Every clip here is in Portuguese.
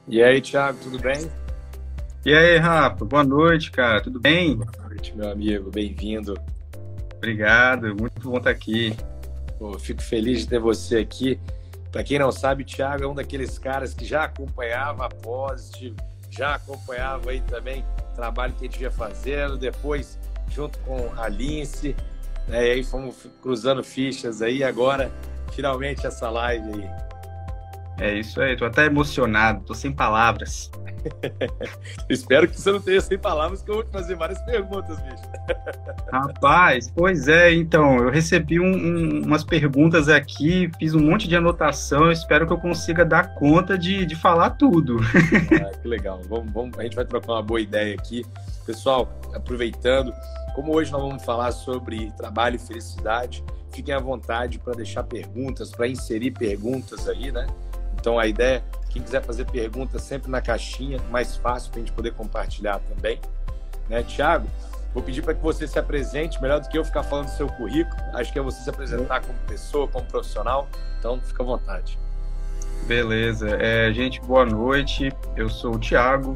E aí, Thiago, tudo bem? E aí, Rafa, boa noite, cara. Tudo bem? Boa noite, meu amigo, bem-vindo. Obrigado, muito bom estar aqui. Pô, fico feliz de ter você aqui. Para quem não sabe, o Thiago é um daqueles caras que já acompanhava a Positive, já acompanhava aí também o trabalho que a gente ia fazendo, depois junto com a Lince, né? E aí fomos cruzando fichas aí, agora finalmente essa live aí. É isso aí, tô até emocionado, tô sem palavras. Espero que você não tenha sem palavras, que eu vou te fazer várias perguntas, bicho. Rapaz, pois é, então, eu recebi umas perguntas aqui, fiz um monte de anotação, eu espero que eu consiga dar conta de falar tudo. Ah, que legal. A gente vai trocar uma boa ideia aqui. Pessoal, aproveitando, como hoje nós vamos falar sobre trabalho e felicidade, fiquem à vontade para deixar perguntas, para inserir perguntas aí, né? Então a ideia, quem quiser fazer perguntas sempre na caixinha, mais fácil para a gente poder compartilhar também, né? Tiago, vou pedir para que você se apresente, melhor do que eu ficar falando do seu currículo, acho que é você se apresentar como pessoa, como profissional, então fica à vontade. Beleza, gente, boa noite, eu sou o Thiago,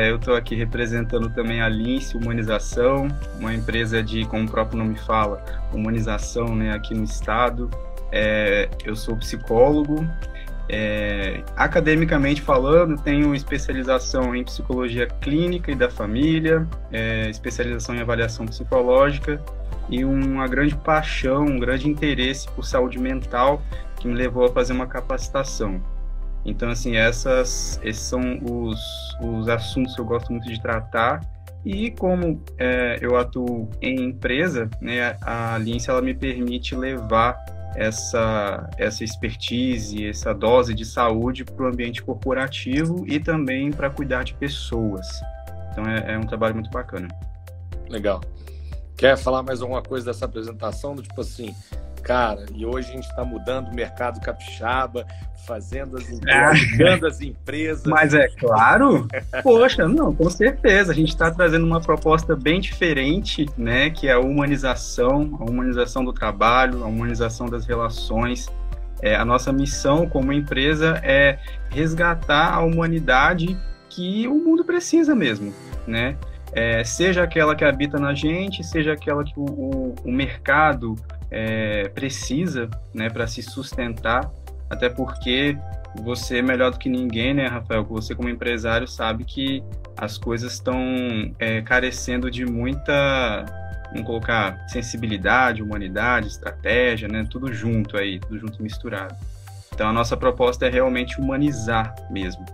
eu estou aqui representando também a Lince Humanização, uma empresa de, como o próprio nome fala, humanização, né, aqui no estado. Eu sou psicólogo. Academicamente falando, tenho especialização em psicologia clínica e da família, especialização em avaliação psicológica e uma grande paixão, um grande interesse por saúde mental que me levou a fazer uma capacitação. Então, assim, esses são os assuntos que eu gosto muito de tratar. E como eu atuo em empresa, né, a Lince ela me permite levar essa expertise, essa dose de saúde para o ambiente corporativo e também para cuidar de pessoas. Então é um trabalho muito bacana. Legal. Quer falar mais alguma coisa dessa apresentação? Do tipo assim, cara, e hoje a gente está mudando o mercado capixaba, fazendo as empresas, ajudando as empresas. Mas é claro, poxa, não, com certeza. A gente está trazendo uma proposta bem diferente, né? Que é a humanização do trabalho, a humanização das relações. A nossa missão como empresa é resgatar a humanidade que o mundo precisa mesmo, né? Seja aquela que habita na gente, seja aquela que o mercado precisa, né, para se sustentar. Até porque você, melhor do que ninguém, né, Rafael, você como empresário sabe que as coisas estão carecendo de muita, vamos colocar, sensibilidade, humanidade, estratégia, né, tudo junto aí, tudo junto e misturado. Então a nossa proposta é realmente humanizar mesmo.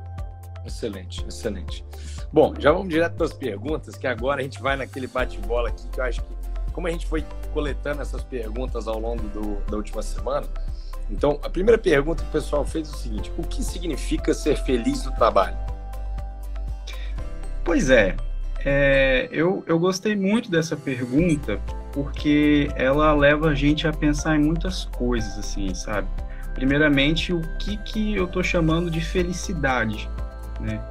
Excelente, excelente. Bom, já vamos direto para as perguntas, que agora a gente vai naquele bate-bola aqui, que eu acho que, como a gente foi coletando essas perguntas ao longo da última semana, então, a primeira pergunta que o pessoal fez é o seguinte: o que significa ser feliz no trabalho? Pois eu gostei muito dessa pergunta porque ela leva a gente a pensar em muitas coisas, assim, sabe? Primeiramente, o que eu estou chamando de felicidade, né?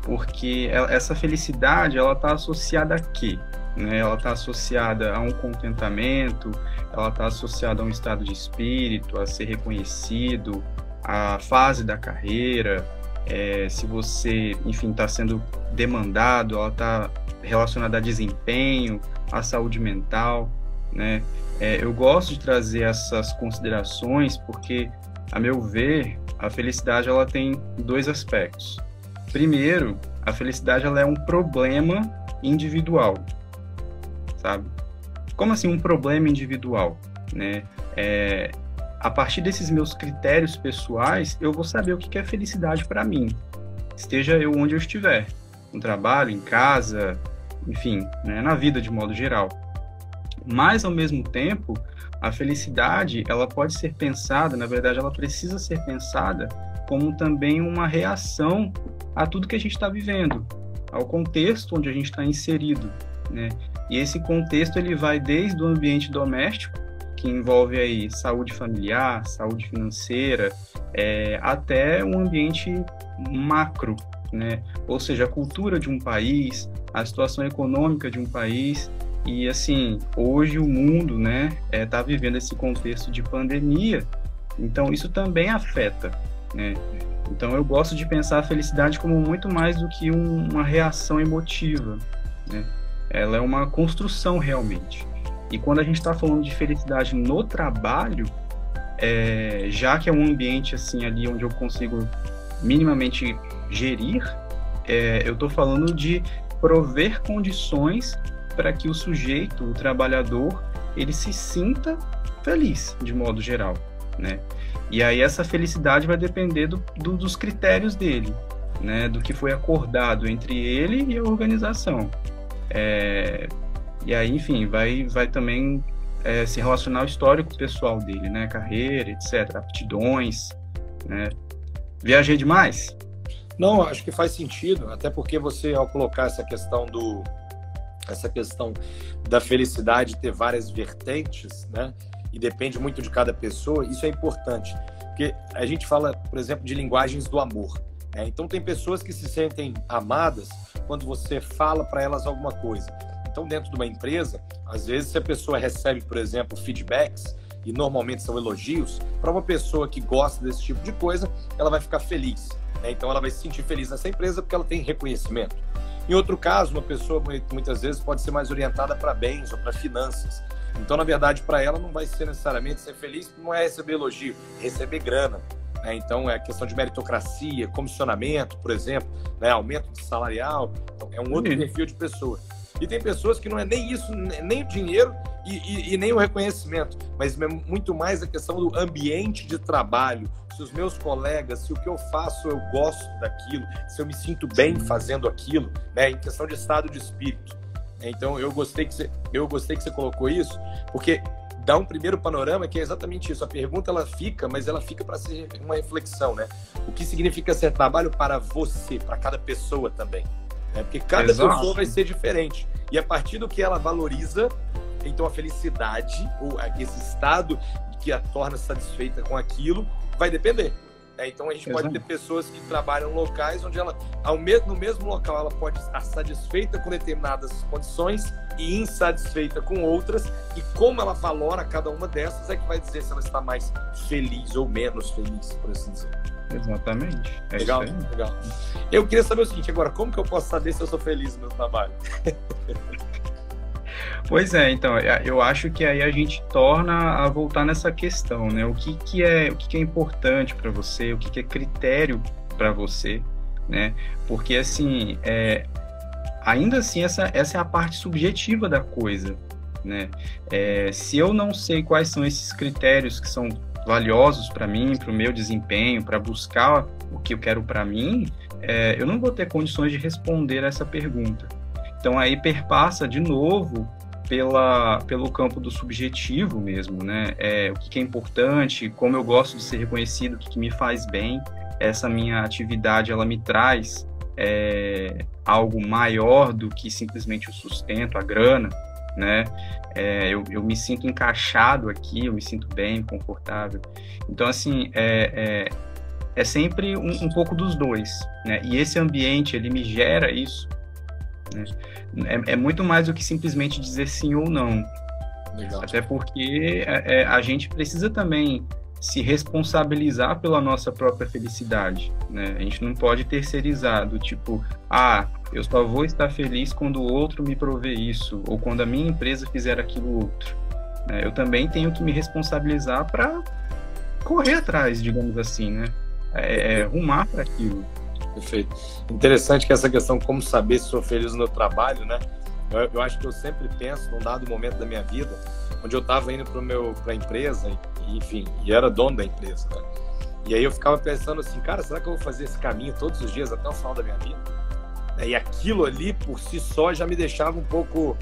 Porque essa felicidade, ela está associada a quê? Né? Ela está associada a um contentamento, ela está associada a um estado de espírito, a ser reconhecido, a fase da carreira, se você, enfim, está sendo demandado, ela está relacionada a desempenho, à saúde mental, né? Eu gosto de trazer essas considerações porque, a meu ver, a felicidade ela tem dois aspectos. Primeiro, a felicidade ela é um problema individual, sabe? Como assim um problema individual, né? A partir desses meus critérios pessoais, eu vou saber o que é felicidade para mim, esteja eu onde eu estiver, no trabalho, em casa, enfim, né, na vida de modo geral. Mas, ao mesmo tempo, a felicidade, ela pode ser pensada, na verdade, ela precisa ser pensada como também uma reação a tudo que a gente está vivendo, ao contexto onde a gente está inserido, né? E esse contexto ele vai desde o ambiente doméstico, que envolve aí saúde familiar, saúde financeira, até um ambiente macro, né? Ou seja, a cultura de um país, a situação econômica de um país. E assim, hoje o mundo, né, tá vivendo esse contexto de pandemia, então isso também afeta, né? Então eu gosto de pensar a felicidade como muito mais do que uma reação emotiva, né? Ela é uma construção realmente. E quando a gente está falando de felicidade no trabalho, já que é um ambiente assim ali onde eu consigo minimamente gerir, eu estou falando de prover condições para que o sujeito, o trabalhador, ele se sinta feliz, de modo geral, né? E aí essa felicidade vai depender dos critérios dele, né? Do que foi acordado entre ele e a organização. E aí, enfim, vai também se relacionar ao histórico pessoal dele, né? Carreira, etc., aptidões, né? Viajei demais? Não, acho que faz sentido, até porque você, ao colocar essa questão da felicidade ter várias vertentes, né? E depende muito de cada pessoa, isso é importante. Porque a gente fala, por exemplo, de linguagens do amor, né? Então tem pessoas que se sentem amadas quando você fala para elas alguma coisa. Então dentro de uma empresa, às vezes se a pessoa recebe, por exemplo, feedbacks, e normalmente são elogios, para uma pessoa que gosta desse tipo de coisa, ela vai ficar feliz, né? Então ela vai se sentir feliz nessa empresa porque ela tem reconhecimento. Em outro caso, uma pessoa muitas vezes pode ser mais orientada para bens ou para finanças. Então, na verdade, para ela não vai ser necessariamente ser feliz, não é receber elogio, é receber grana, né? Então, é questão de meritocracia, comissionamento, por exemplo, né? Aumento de salarial, então, é um outro perfil de pessoa. E tem pessoas que não é nem isso, nem o dinheiro e nem o reconhecimento, mas muito mais a questão do ambiente de trabalho, se os meus colegas, se o que eu faço eu gosto daquilo, se eu me sinto bem fazendo aquilo, né? Em questão de estado de espírito. Então eu gostei que você colocou isso, porque dá um primeiro panorama que é exatamente isso. A pergunta ela fica, mas ela fica para ser uma reflexão, né? O que significa ser trabalho para você, para cada pessoa também, né? Porque cada pessoa vai ser diferente. E a partir do que ela valoriza, então a felicidade, ou esse estado que a torna satisfeita com aquilo, vai depender. Então a gente pode ter pessoas que trabalham em locais onde ela, no mesmo local, ela pode estar satisfeita com determinadas condições e insatisfeita com outras, e como ela valora cada uma dessas é que vai dizer se ela está mais feliz ou menos feliz, por assim dizer. Exatamente. Legal, legal. Eu queria saber o seguinte, agora, como que eu posso saber se eu sou feliz no meu trabalho? Pois é, então, eu acho que aí a gente torna a voltar nessa questão, né? O que é importante para você, o que é critério para você, né? Porque, assim, ainda assim, essa é a parte subjetiva da coisa, né? Se eu não sei quais são esses critérios que são valiosos para mim, para o meu desempenho, para buscar o que eu quero para mim, eu não vou ter condições de responder essa pergunta. Então, aí perpassa de novo pelo campo do subjetivo mesmo, né? O que é importante, como eu gosto de ser reconhecido, o que me faz bem. Essa minha atividade, ela me traz algo maior do que simplesmente o sustento, a grana, né? Eu me sinto encaixado aqui, eu me sinto bem, confortável. Então, assim, é sempre um pouco dos dois, né? E esse ambiente, ele me gera isso, né? É muito mais do que simplesmente dizer sim ou não. Legal. Até porque a gente precisa também se responsabilizar pela nossa própria felicidade, né? A gente não pode terceirizar do tipo, eu só vou estar feliz quando o outro me prover isso, ou quando a minha empresa fizer aquilo outro. Eu também tenho que me responsabilizar para correr atrás, digamos assim, né? Rumar para aquilo. Perfeito. Interessante que essa questão, como saber se sou feliz no meu trabalho, né? Eu acho que eu sempre penso, num dado momento da minha vida, onde eu estava indo para a empresa, e era dono da empresa, né? E aí eu ficava pensando assim, cara, será que eu vou fazer esse caminho todos os dias até o final da minha vida? E aquilo ali, por si só, já me deixava um pouco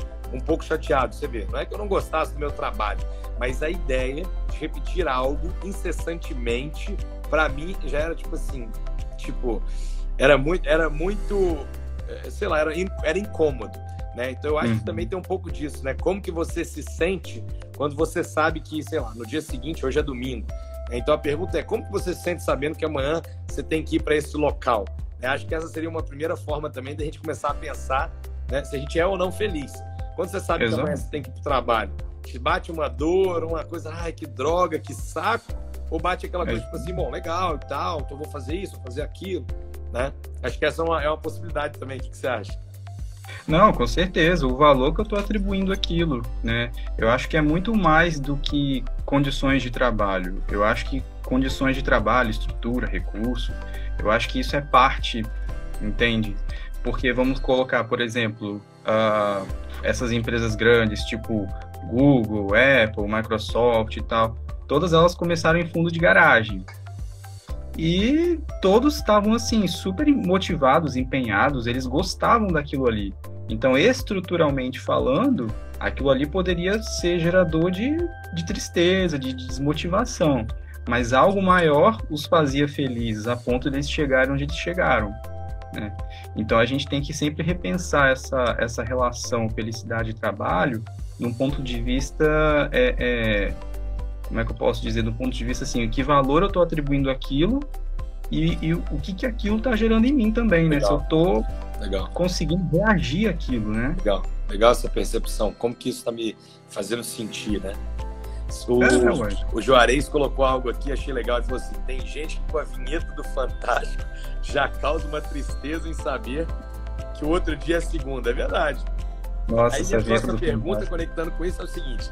chateado, você vê. Não é que eu não gostasse do meu trabalho, mas a ideia de repetir algo incessantemente, para mim, já era era muito, sei lá, era incômodo, né? Então eu acho que também tem um pouco disso, né? Como que você se sente quando você sabe que, sei lá, no dia seguinte, hoje é domingo. Então a pergunta é, como que você se sente sabendo que amanhã você tem que ir para esse local? Eu acho que essa seria uma primeira forma também da gente começar a pensar, né, se a gente é ou não feliz. Quando você sabe que amanhã você tem que ir para o trabalho, te bate uma dor, uma coisa, ai, que droga, que saco, Ou bate aquela coisa, tipo assim, bom, legal e tal, então vou fazer isso, vou fazer aquilo, né? Acho que essa é uma possibilidade também. O que você acha? Não, com certeza, o valor que eu estou atribuindo àquilo, né? Eu acho que é muito mais do que condições de trabalho. Eu acho que condições de trabalho, estrutura, recurso, eu acho que isso é parte, entende? Porque vamos colocar, por exemplo, essas empresas grandes, tipo Google, Apple, Microsoft e tal, todas elas começaram em fundo de garagem. E todos estavam, assim, super motivados, empenhados, eles gostavam daquilo ali. Então, estruturalmente falando, aquilo ali poderia ser gerador de tristeza, de desmotivação. Mas algo maior os fazia felizes, a ponto de eles chegarem onde eles chegaram, né? Então, a gente tem que sempre repensar essa relação felicidade e trabalho num ponto de vista... como é que eu posso dizer, do ponto de vista assim, que valor eu estou atribuindo àquilo e o que aquilo está gerando em mim também, né? Se eu estou conseguindo reagir àquilo, né? Legal essa percepção, como que isso está me fazendo sentir, né? O Juarez colocou algo aqui, achei legal, ele falou assim, tem gente que com a vinheta do Fantástico já causa uma tristeza em saber que o outro dia é segunda, é verdade. Nossa, aí a próxima pergunta, conectando com isso, é o seguinte: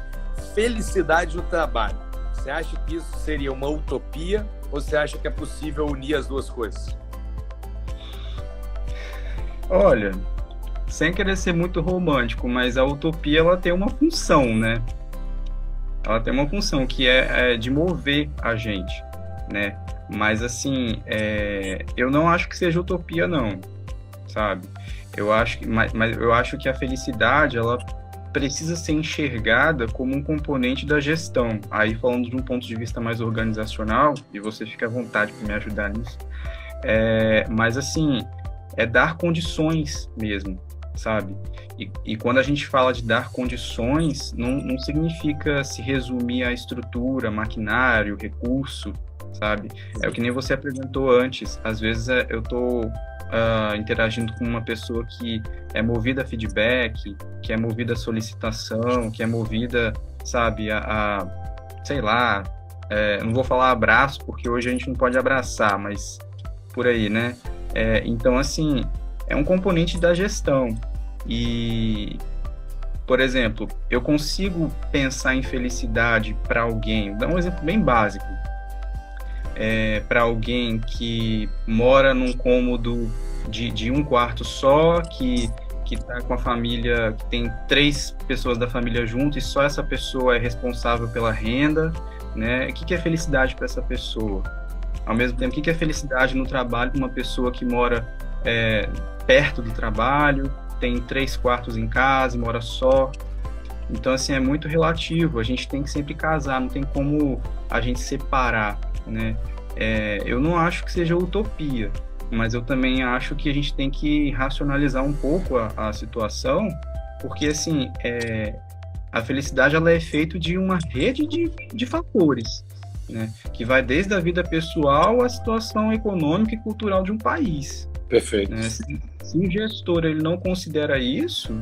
felicidade no trabalho. Você acha que isso seria uma utopia ou você acha que é possível unir as duas coisas? Olha, sem querer ser muito romântico, mas a utopia ela tem uma função, né? Ela tem uma função que é de mover a gente, né? Mas assim, eu não acho que seja utopia, não, sabe? Mas eu acho que a felicidade ela precisa ser enxergada como um componente da gestão. Aí, falando de um ponto de vista mais organizacional, e você fica à vontade para me ajudar nisso, mas assim, é dar condições mesmo, sabe? E quando a gente fala de dar condições, não significa se resumir à estrutura, maquinário, recurso, sabe? É o que nem você apresentou antes. Às vezes eu estou interagindo com uma pessoa que é movida a feedback, que é movida a solicitação, que é movida, sabe, sei lá, não vou falar abraço, porque hoje a gente não pode abraçar, mas por aí, né? Então, assim, é um componente da gestão. E, por exemplo, eu consigo pensar em felicidade para alguém, vou dar um exemplo bem básico, para alguém que mora num cômodo de um quarto só, que está com a família, que tem 3 pessoas da família junto e só essa pessoa é responsável pela renda, né? O que é felicidade para essa pessoa? Ao mesmo tempo, o que é felicidade no trabalho para uma pessoa que mora perto do trabalho, tem 3 quartos em casa e mora só? Então, assim, é muito relativo. A gente tem que sempre casar, não tem como a gente separar, né? Eu não acho que seja utopia, mas eu também acho que a gente tem que racionalizar um pouco a situação, porque, assim, a felicidade ela é feita de uma rede de fatores, né? Que vai desde a vida pessoal à situação econômica e cultural de um país. Perfeito. Né? Se o gestor ele não considera isso,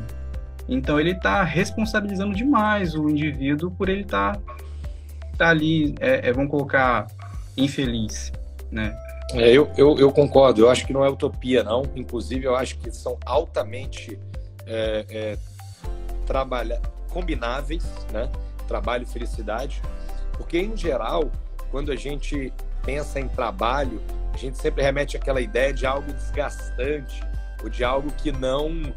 então ele está responsabilizando demais o indivíduo por ele estar ali, vamos colocar, infeliz, né? Eu concordo, eu acho que não é utopia, não. Inclusive, eu acho que são altamente combináveis, né? Trabalho e felicidade, porque, em geral, quando a gente pensa em trabalho, a gente sempre remete àquela ideia de algo desgastante ou de algo que não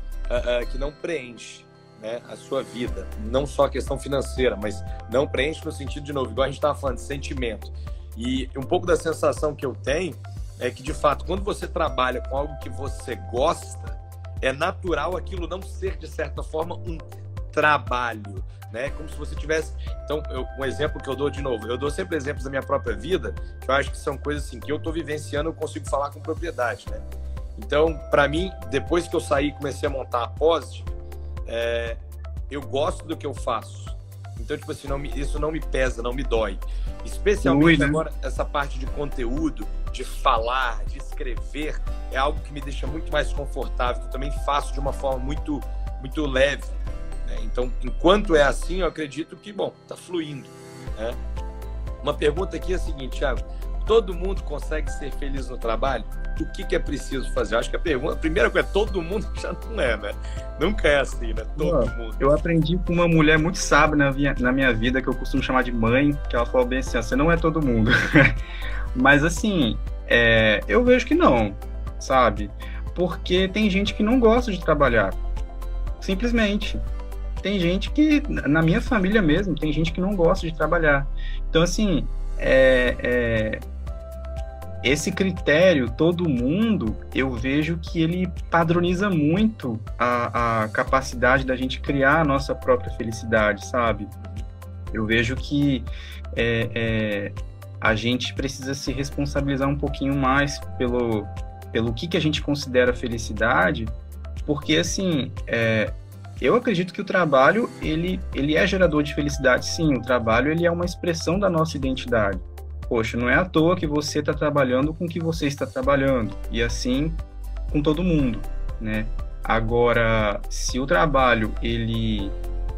preenche, né, a sua vida. Não só a questão financeira, mas não preenche no sentido, de novo, igual a gente estava falando, de sentimento. E um pouco da sensação que eu tenho é que, de fato, quando você trabalha com algo que você gosta, é natural aquilo não ser, de certa forma, um trabalho, né? Como se você tivesse... Então, um exemplo que eu dou de novo, eu dou sempre exemplos da minha própria vida, que eu acho que são coisas assim, que eu estou vivenciando, eu consigo falar com propriedade, né? Então, para mim, depois que eu saí e comecei a montar a Posit, eu gosto do que eu faço. Então, tipo assim, isso não me pesa, não me dói. Especialmente agora, essa parte de conteúdo, de falar, de escrever, é algo que me deixa muito mais confortável, que eu também faço de uma forma muito, muito leve, né? Então, enquanto é assim, eu acredito que, bom, tá fluindo, né? Uma pergunta aqui é a seguinte, Thiago. Todo mundo consegue ser feliz no trabalho? O que é preciso fazer? Eu acho que a primeira coisa, todo mundo já não é, né? Nunca é assim, né? Todo mundo. Eu aprendi com uma mulher muito sábia na minha vida, que eu costumo chamar de mãe, que ela falou bem assim, você não é todo mundo. Mas assim, eu vejo que não, sabe? Porque tem gente que não gosta de trabalhar. Simplesmente. Tem gente que, na minha família mesmo, tem gente que não gosta de trabalhar. Então, assim, esse critério, todo mundo, eu vejo que ele padroniza muito a capacidade da gente criar a nossa própria felicidade, sabe? Eu vejo que a gente precisa se responsabilizar um pouquinho mais pelo que a gente considera felicidade, porque, assim, eu acredito que o trabalho, ele é gerador de felicidade, sim. O trabalho, ele é uma expressão da nossa identidade. Poxa, não é à toa que você está trabalhando com o que você está trabalhando, e assim com todo mundo, né? Agora, se o trabalho, ele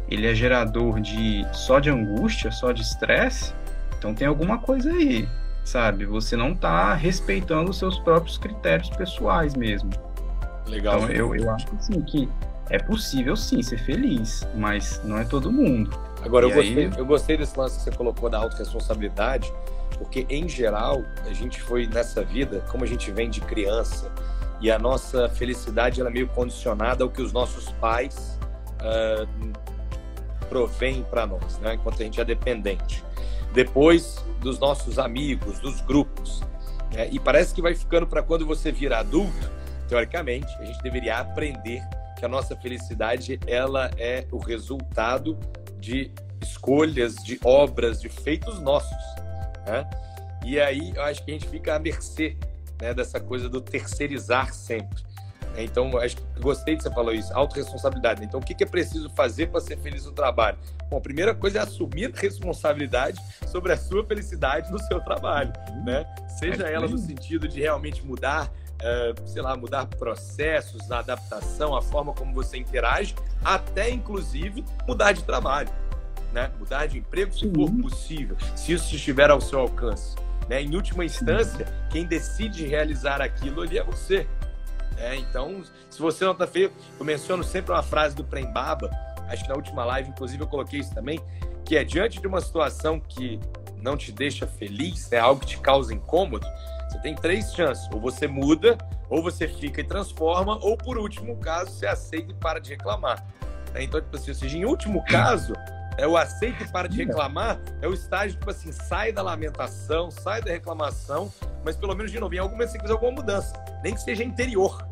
é gerador só de angústia, só de estresse, então tem alguma coisa aí, sabe? Você não está respeitando os seus próprios critérios pessoais mesmo. Legal. Então, eu acho assim, que é possível, sim, ser feliz, mas não é todo mundo. Agora, eu gostei desse lance que você colocou da autorresponsabilidade, porque, em geral, a gente foi nessa vida, como a gente vem de criança, e a nossa felicidade ela é meio condicionada ao que os nossos pais provêm para nós, né? Enquanto a gente é dependente. Depois, dos nossos amigos, dos grupos. Né? E parece que vai ficando para quando você vira adulto, teoricamente, a gente deveria aprender que a nossa felicidade ela é o resultado de escolhas, de obras, de feitos nossos. Né? E aí eu acho que a gente fica à mercê, né, dessa coisa do terceirizar sempre. Então, eu gostei de você falar isso, autorresponsabilidade. Então, o que é preciso fazer para ser feliz no trabalho? Bom, a primeira coisa é assumir a responsabilidade sobre a sua felicidade no seu trabalho, né? Seja ela no sentido de realmente mudar, mudar processos, a adaptação, a forma como você interage, até, inclusive, mudar de trabalho, né? Mudar de emprego, se for possível, se isso estiver ao seu alcance. Né? Em última instância, quem decide realizar aquilo ali é você. Então, se você não está feio, eu menciono sempre uma frase do Prem Baba, acho que na última live, inclusive, eu coloquei isso também, que é diante de uma situação que não te deixa feliz, né, algo que te causa incômodo, você tem 3 chances, ou você muda, ou você fica e transforma, ou por último caso, você aceita e para de reclamar. Então, tipo assim, ou seja, em último caso, o aceito e para de reclamar é o estágio, tipo assim, sai da lamentação, sai da reclamação, mas pelo menos, de novo, em algum momento você tem que fazer alguma mudança, nem que seja interior,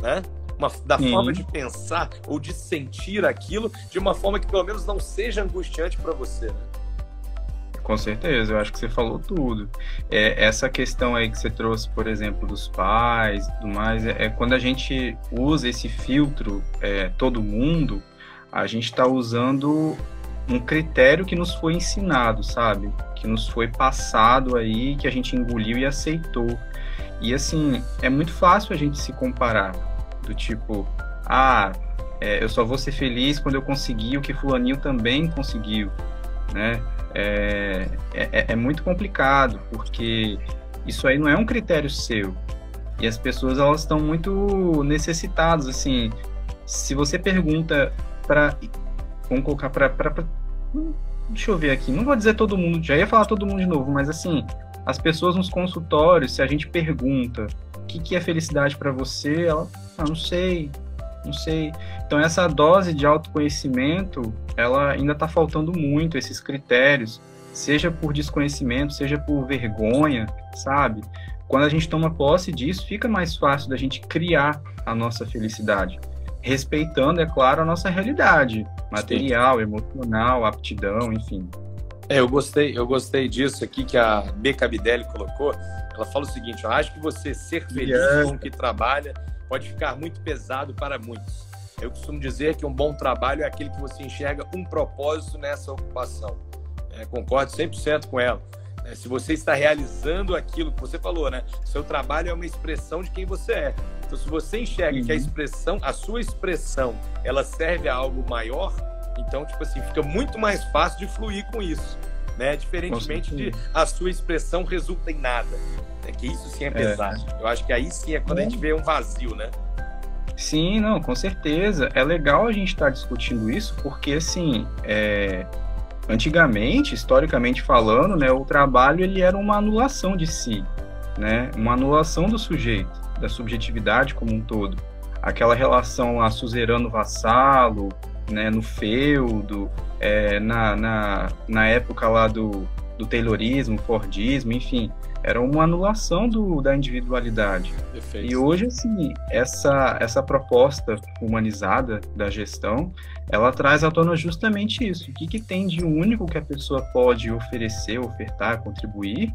né? Da forma de pensar ou de sentir aquilo de uma forma que pelo menos não seja angustiante para você, né? Com certeza, eu acho que você falou tudo. Essa questão aí que você trouxe, por exemplo, dos pais e tudo mais, quando a gente usa esse filtro, todo mundo, a gente está usando um critério que nos foi ensinado, sabe? Que nos foi passado aí, que a gente engoliu e aceitou. E assim, é muito fácil a gente se comparar, do tipo, eu só vou ser feliz quando eu conseguir o que fulaninho também conseguiu, né? É muito complicado, porque isso aí não é um critério seu. E as pessoas, elas estão muito necessitadas, assim. Se você pergunta vamos colocar deixa eu ver aqui, não vou dizer todo mundo, já ia falar todo mundo de novo, mas assim, as pessoas nos consultórios, se a gente pergunta o que é felicidade para você, ela, não sei. Então essa dose de autoconhecimento, ela ainda está faltando muito, esses critérios, seja por desconhecimento, seja por vergonha, sabe? Quando a gente toma posse disso, fica mais fácil da gente criar a nossa felicidade, respeitando, é claro, a nossa realidade material, emocional, aptidão, enfim. Eu gostei disso aqui que a B. Cabidelli colocou. Ela fala o seguinte: eu acho que você ser feliz com o que trabalha pode ficar muito pesado para muitos. Eu costumo dizer que um bom trabalho é aquele que você enxerga um propósito nessa ocupação. Concordo 100% com ela. Se você está realizando aquilo que você falou, né? Seu trabalho é uma expressão de quem você é. Então, se você enxerga que a sua expressão, ela serve a algo maior, então, tipo assim, fica muito mais fácil de fluir com isso. né? Diferentemente de a sua expressão resulta em nada. É que isso sim é pesado. Eu acho que aí sim é quando a gente vê um vazio, né? Sim, não, com certeza. É legal a gente estar discutindo isso, porque, assim, antigamente, historicamente falando, né, o trabalho ele era uma anulação de si, né? Uma anulação do sujeito, da subjetividade como um todo. Aquela relação lá suzerano-vassalo, né, no feudo, na época lá do Taylorismo, Fordismo, enfim, era uma anulação da individualidade. Perfeito. E hoje, assim, essa proposta humanizada da gestão, ela traz à tona justamente isso. O que tem de único que a pessoa pode oferecer, ofertar, contribuir,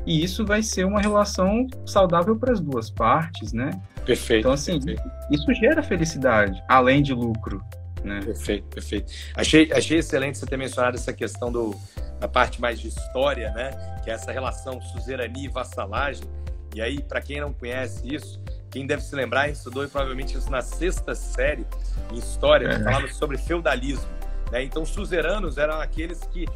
e isso vai ser uma relação saudável para as duas partes, né? Perfeito. Então, assim, perfeito. Isso gera felicidade, além de lucro, né? Perfeito, perfeito. Achei excelente você ter mencionado essa questão da parte mais de história, né? Que é essa relação suzerania e vassalagem. E aí, para quem não conhece isso, quem deve se lembrar, estudou provavelmente isso na 6ª série em história, falava sobre feudalismo, né? Então, suzeranos eram aqueles que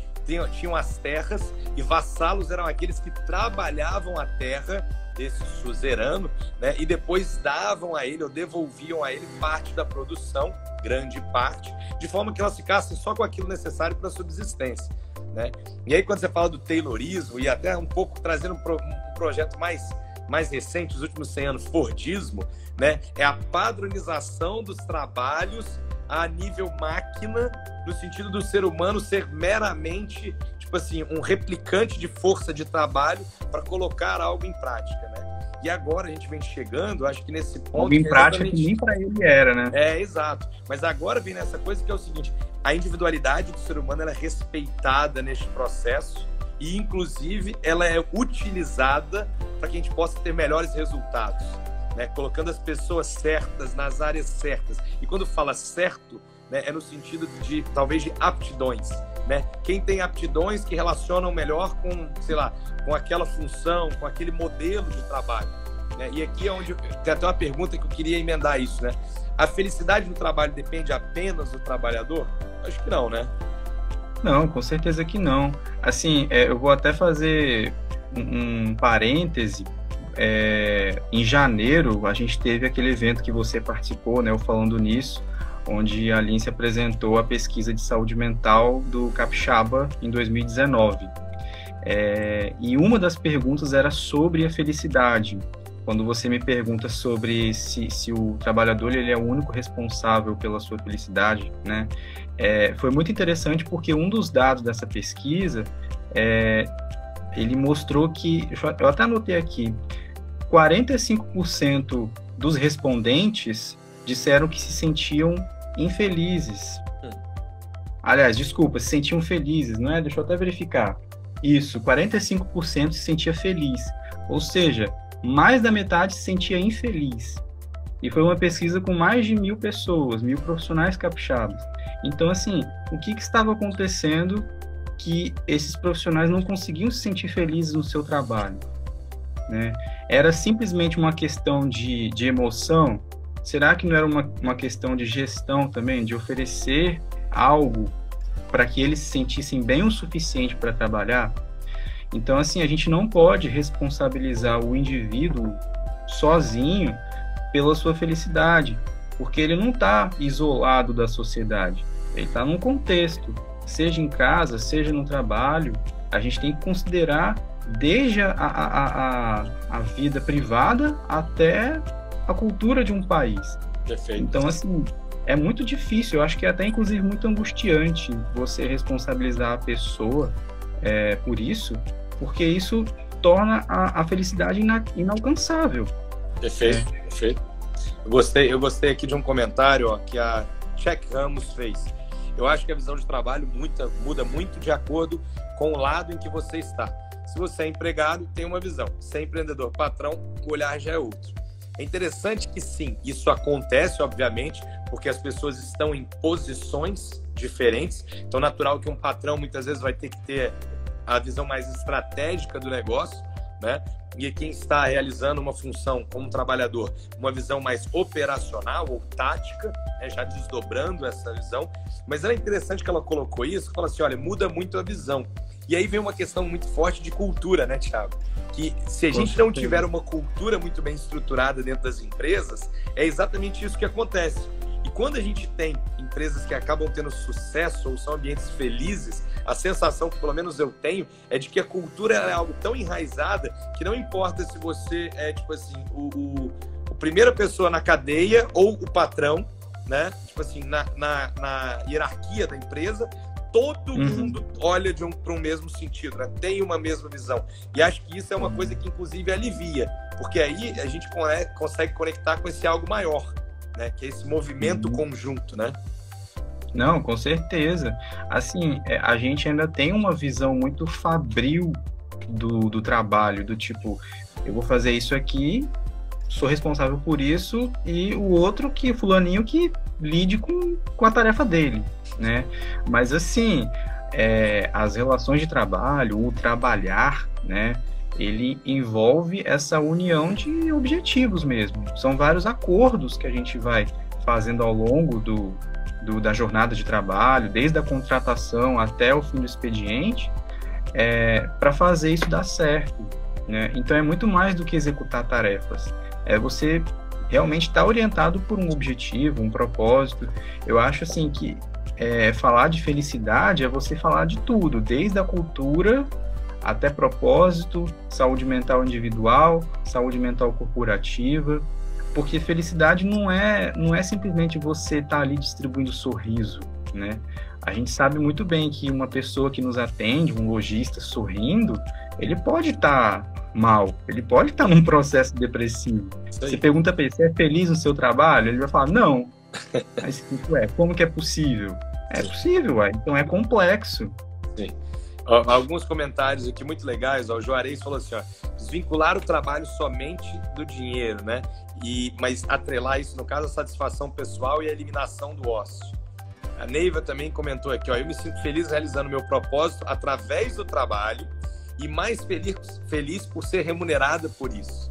tinham as terras e vassalos eram aqueles que trabalhavam a terra desse suzerano, né? E depois davam a ele ou devolviam a ele parte da produção, grande parte, de forma que elas ficassem só com aquilo necessário para a subsistência, né? E aí quando você fala do Taylorismo e até um pouco trazendo um projeto mais recente, os últimos 100 anos, Fordismo, né? É a padronização dos trabalhos a nível máquina, no sentido do ser humano ser meramente, tipo assim, um replicante de força de trabalho para colocar algo em prática, né? E agora a gente vem chegando, acho que nesse ponto... Algo em prática que nem para ele era, né? Exato. Mas agora vem nessa coisa que é o seguinte, a individualidade do ser humano ela é respeitada neste processo e, inclusive, ela é utilizada para que a gente possa ter melhores resultados, né? Colocando as pessoas certas nas áreas certas. E quando fala certo, né, é no sentido de, talvez, de aptidões, né? Quem tem aptidões que relacionam melhor com, sei lá, com aquela função, com aquele modelo de trabalho, né? E aqui é onde tem até uma pergunta que eu queria emendar isso, né? A felicidade do trabalho depende apenas do trabalhador? Acho que não, né? Não, com certeza que não. Assim, eu vou até fazer um parêntese. Em janeiro, a gente teve aquele evento que você participou, né, o Falando Nisso, onde a Lince apresentou a pesquisa de saúde mental do Capixaba em 2019. E uma das perguntas era sobre a felicidade. Quando você me pergunta sobre se o trabalhador ele é o único responsável pela sua felicidade, né? Foi muito interessante porque um dos dados dessa pesquisa, ele mostrou que, eu até anotei aqui, 45% dos respondentes disseram que se sentiam infelizes. Aliás, desculpa, se sentiam felizes, não é? Deixa eu até verificar. Isso, 45% se sentia feliz. Ou seja, mais da metade se sentia infeliz. E foi uma pesquisa com mais de 1.000 pessoas, 1.000 profissionais capixabas. Então, assim, o que estava acontecendo que esses profissionais não conseguiam se sentir felizes no seu trabalho, né? Era simplesmente uma questão de emoção? Será que não era uma questão de gestão também, de oferecer algo para que eles se sentissem bem o suficiente para trabalhar? Então, assim, a gente não pode responsabilizar o indivíduo sozinho pela sua felicidade, porque ele não está isolado da sociedade, ele está num contexto, seja em casa, seja no trabalho. A gente tem que considerar desde a vida privada até a cultura de um país. Perfeito. Então, assim, é muito difícil, eu acho que é até, inclusive, muito angustiante você responsabilizar a pessoa por isso, porque isso torna a felicidade inalcançável. Perfeito, perfeito. Eu gostei aqui de um comentário que a Check Ramos fez. Eu acho que a visão de trabalho muda muito de acordo com o lado em que você está. Se você é empregado, tem uma visão. Se é empreendedor, patrão, o olhar já é outro. É interessante que sim, isso acontece, obviamente, porque as pessoas estão em posições diferentes. Então, natural que um patrão muitas vezes vai ter que ter a visão mais estratégica do negócio, né? E quem está realizando uma função como trabalhador, uma visão mais operacional ou tática, né? Já desdobrando essa visão. Mas é interessante que ela colocou isso, fala assim, olha, muda muito a visão. E aí vem uma questão muito forte de cultura, né, Thiago? Que se a Com gente não certeza. tiver uma cultura muito bem estruturada dentro das empresas, é exatamente isso que acontece. E quando a gente tem empresas que acabam tendo sucesso ou são ambientes felizes, a sensação que pelo menos eu tenho é de que a cultura é algo tão enraizada que não importa se você é, tipo assim, o primeira pessoa na cadeia ou o patrão, né? Tipo assim, na hierarquia da empresa, todo mundo olha para um mesmo sentido, né? Tem uma mesma visão. E acho que isso é uma coisa que, inclusive, alivia, porque aí a gente consegue conectar com esse algo maior, né? Que é esse movimento conjunto, né? Não, com certeza. Assim, a gente ainda tem uma visão muito fabril do trabalho, do tipo, eu vou fazer isso aqui, sou responsável por isso, e o outro que, fulaninho, que lide com a tarefa dele, né? Mas assim, as relações de trabalho, o trabalhar, né? Ele envolve essa união de objetivos mesmo. São vários acordos que a gente vai fazendo ao longo da jornada de trabalho, desde a contratação até o fim do expediente, para fazer isso dar certo, né? Então é muito mais do que executar tarefas. É você realmente estar orientado por um objetivo, um propósito. Eu acho assim que falar de felicidade é você falar de tudo, desde a cultura até propósito, saúde mental individual, saúde mental corporativa, porque felicidade não é simplesmente você estar ali distribuindo sorriso, né? A gente sabe muito bem que uma pessoa que nos atende, um lojista sorrindo, ele pode estar mal, ele pode estar num processo depressivo. Você pergunta para ele, você é feliz no seu trabalho? Ele vai falar, não. Mas, como que é possível? É possível, então é complexo. Sim. Alguns comentários aqui muito legais. O Juarez falou assim, desvincular o trabalho somente do dinheiro, né? Mas atrelar isso, no caso, a satisfação pessoal e a eliminação do ócio. A Neiva também comentou aqui, eu me sinto feliz realizando meu propósito através do trabalho e mais feliz por ser remunerada por isso.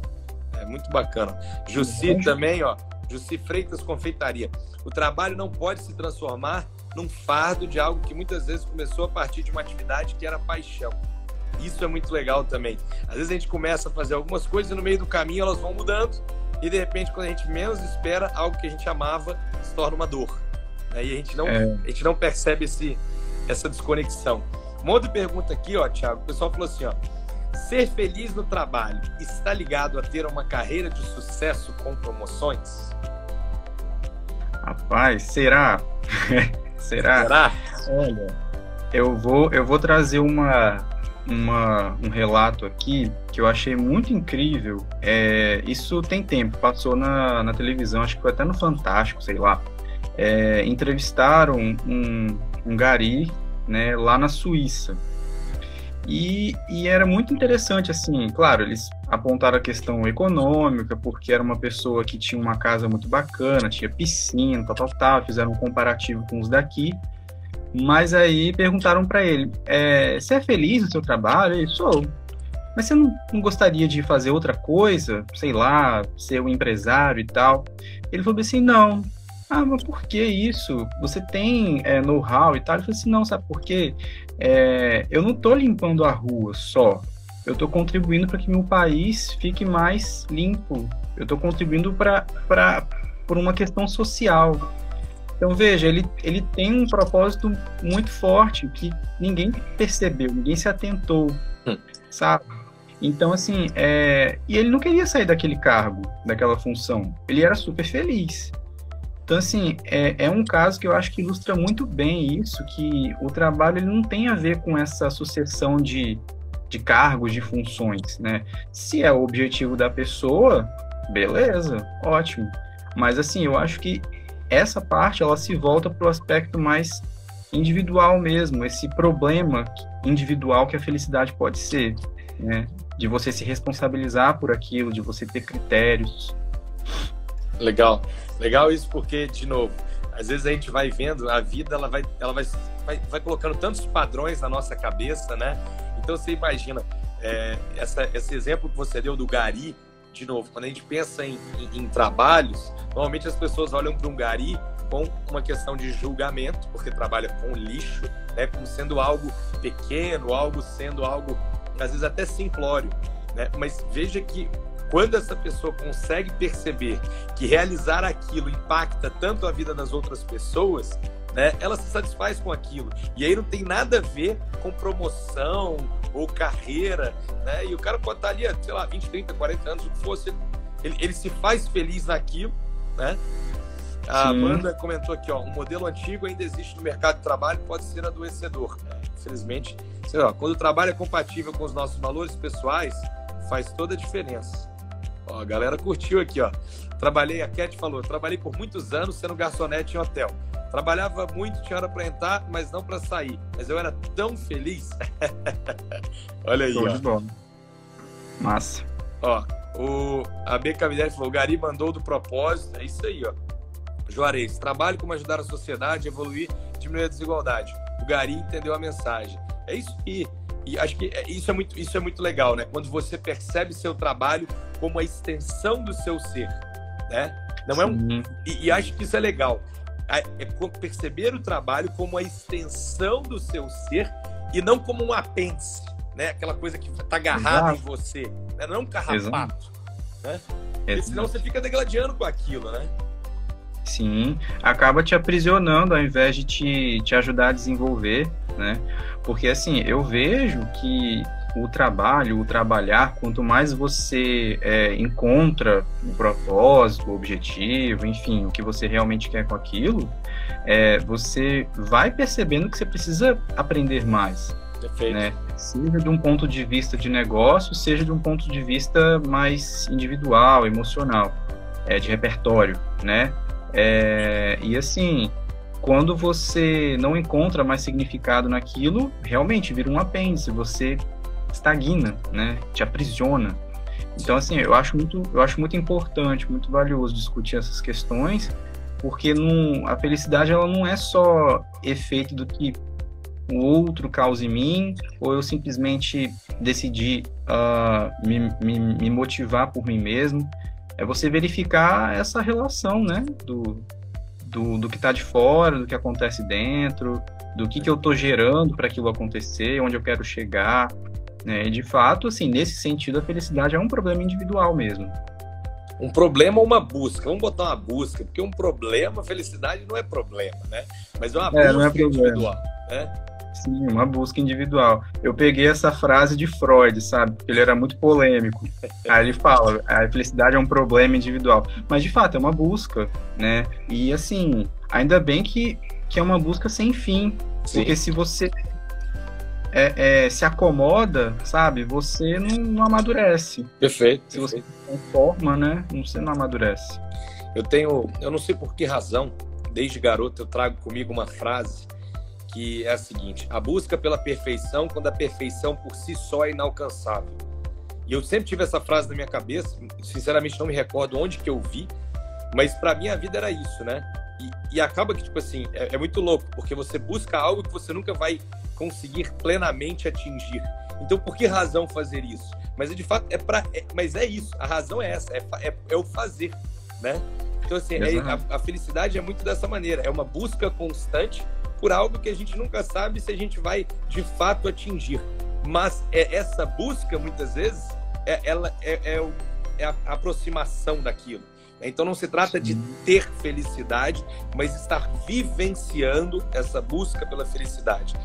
É muito bacana. Jussi também, Jussi Freitas Confeitaria. O trabalho não pode se transformar num fardo de algo que muitas vezes começou a partir de uma atividade que era paixão. Isso é muito legal também. Às vezes a gente começa a fazer algumas coisas e no meio do caminho elas vão mudando e de repente, quando a gente menos espera, algo que a gente amava se torna uma dor. E a gente não percebe essa desconexão. Uma outra pergunta aqui, Thiago, o pessoal falou assim, ser feliz no trabalho está ligado a ter uma carreira de sucesso com promoções? Rapaz, será? Será? Olha, eu vou trazer um relato aqui que eu achei muito incrível. Isso tem tempo, passou na televisão, acho que foi até no Fantástico, sei lá. Entrevistaram um gari, né, lá na Suíça. E era muito interessante, assim, claro, eles apontaram a questão econômica, porque era uma pessoa que tinha uma casa muito bacana, tinha piscina, tal, fizeram um comparativo com os daqui, mas aí perguntaram para ele, você é feliz no seu trabalho? Ele, sou. Mas você não gostaria de fazer outra coisa? Sei lá, ser um empresário e tal? Ele falou assim, não. Ah, mas por que isso? Você tem know-how e tal? Ele falou assim, não, sabe por quê? Eu não estou limpando a rua só. Eu estou contribuindo para que meu país fique mais limpo. Eu estou contribuindo por uma questão social. Então, veja, ele tem um propósito muito forte que ninguém percebeu, ninguém se atentou, sabe? Então, assim, e ele não queria sair daquele cargo, daquela função. Ele era super feliz. Então, assim, é um caso que eu acho que ilustra muito bem isso, que o trabalho ele não tem a ver com essa sucessão de cargos, de funções, né? Se é o objetivo da pessoa, beleza, ótimo. Mas, assim, eu acho que essa parte, ela se volta para o aspecto mais individual mesmo, esse problema individual que a felicidade pode ser, né? De você se responsabilizar por aquilo, de você ter critérios. Legal isso, porque, de novo, às vezes a gente vai vendo, a vida ela vai colocando tantos padrões na nossa cabeça, né? Então você imagina, esse exemplo que você deu do gari, de novo, quando a gente pensa em trabalhos, normalmente as pessoas olham para um gari com uma questão de julgamento, porque trabalha com lixo, né, como sendo algo pequeno, sendo algo, às vezes, até simplório, né? Mas veja que quando essa pessoa consegue perceber que realizar aquilo impacta tanto a vida das outras pessoas, né, ela se satisfaz com aquilo. E aí não tem nada a ver com promoção ou carreira, né? E o cara pode estar ali, sei lá, 20, 30, 40 anos, o que fosse, ele se faz feliz naquilo, né? A Amanda comentou aqui, ó, um modelo antigo ainda existe no mercado de trabalho, pode ser adoecedor. Infelizmente, sei lá, quando o trabalho é compatível com os nossos valores pessoais, faz toda a diferença. Ó, a galera curtiu aqui, ó. A Cat falou, trabalhei por muitos anos sendo garçonete em hotel. Trabalhava muito, tinha hora para entrar, mas não para sair. Mas eu era tão feliz. Olha aí, ó. De bola. Massa. Ó, a B. Camidelli falou, o Gari mandou do propósito. É isso aí, ó. Juarez, trabalho como ajudar a sociedade a evoluir, diminuir a desigualdade. O Gari entendeu a mensagem. É isso aí. E acho que isso é muito legal, né? Quando você percebe seu trabalho como a extensão do seu ser, né? Não é e acho que isso é legal. É perceber o trabalho como a extensão do seu ser e não como um apêndice, né? Aquela coisa que está agarrada em você, né? Não um carrapato, né? Porque senão você fica degladiando com aquilo, né? Sim, acaba te aprisionando ao invés de te ajudar a desenvolver, né? Porque, assim, eu vejo que o trabalhar, quanto mais você encontra o propósito, o objetivo, enfim, o que você realmente quer com aquilo, você vai percebendo que você precisa aprender mais. Perfeito. Né? Seja de um ponto de vista de negócio, seja de um ponto de vista mais individual, emocional, de repertório, né? E assim, quando você não encontra mais significado naquilo, realmente vira um apêndice, você estagna, né? Te aprisiona. Então, assim, eu acho muito importante, muito valioso discutir essas questões, porque a felicidade ela não é só efeito do que o outro causa em mim, ou eu simplesmente decidi me motivar por mim mesmo. É você verificar essa relação, né, do que está de fora, do que acontece dentro, do que eu estou gerando para aquilo acontecer, onde eu quero chegar, né? E de fato, assim, nesse sentido, a felicidade é um problema individual mesmo. Um problema ou uma busca? Vamos botar uma busca, porque um problema, felicidade não é problema, né? Mas é uma busca individual, né? Sim, uma busca individual. Eu peguei essa frase de Freud, sabe? Ele era muito polêmico. Aí ele fala, a felicidade é um problema individual. Mas, de fato, é uma busca, né? E, assim, ainda bem que é uma busca sem fim. Sim. Porque se você se acomoda, sabe? Você não amadurece. Perfeito. Se você se conforma, né? Você não amadurece. Eu não sei por que razão, desde garoto eu trago comigo uma frase que é a seguinte: a busca pela perfeição, quando a perfeição por si só é inalcançável. E eu sempre tive essa frase na minha cabeça, sinceramente não me recordo onde que eu vi, mas para mim a vida era isso, né? E acaba que, tipo assim, é muito louco, porque você busca algo que você nunca vai conseguir plenamente atingir. Então, por que razão fazer isso? Mas, de fato, mas é isso, a razão é essa, é o fazer, né? Então, assim, a felicidade é muito dessa maneira, é uma busca constante por algo que a gente nunca sabe se a gente vai, de fato, atingir. Mas essa busca, muitas vezes, é a aproximação daquilo. Então, não se trata de ter felicidade, mas estar vivenciando essa busca pela felicidade.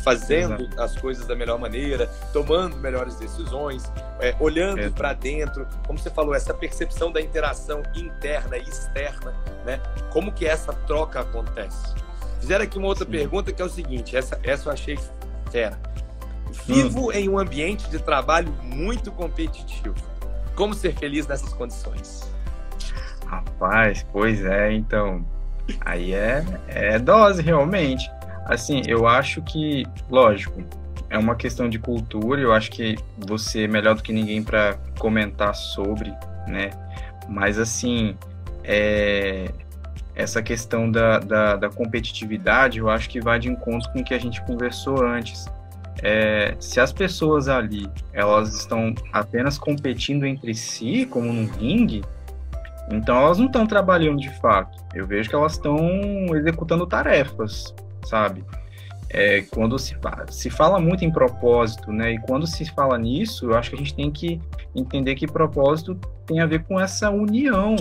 Fazendo as coisas da melhor maneira, tomando melhores decisões, olhando para dentro, como você falou, essa percepção da interação interna e externa, né? Como que essa troca acontece? Fizeram aqui uma outra pergunta que é o seguinte, essa eu achei fera. Vivo em um ambiente de trabalho muito competitivo. Como ser feliz nessas condições? Rapaz, pois então, aí é dose realmente. Assim, eu acho que, lógico, é uma questão de cultura, eu acho que você é melhor do que ninguém para comentar sobre, né? Mas, assim, essa questão da competitividade, eu acho que vai de encontro com o que a gente conversou antes. Se as pessoas ali, elas estão apenas competindo entre si, como num ringue, então elas não estão trabalhando de fato. Eu vejo que elas estão executando tarefas, sabe? Quando se fala muito em propósito, né? E quando se fala nisso, eu acho que a gente tem que entender que propósito tem a ver com essa união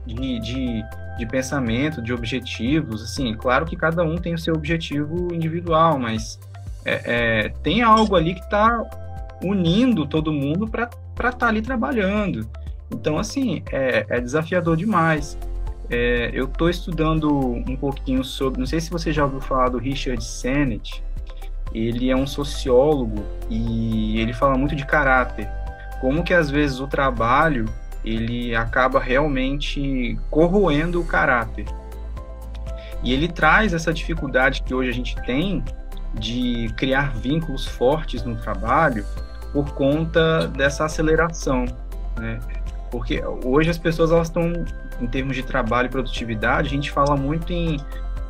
de pensamento, de objetivos. Assim, claro que cada um tem o seu objetivo individual, mas tem algo ali que está unindo todo mundo para estar ali trabalhando. Então, assim, é desafiador demais. Eu estou estudando um pouquinho sobre... Não sei se você já ouviu falar do Richard Sennett. Ele é um sociólogo e ele fala muito de caráter. Como que, às vezes, o trabalho ele acaba realmente corroendo o caráter. E ele traz essa dificuldade que hoje a gente tem de criar vínculos fortes no trabalho por conta dessa aceleração, né? Porque hoje as pessoas, elas estão, em termos de trabalho e produtividade, a gente fala muito em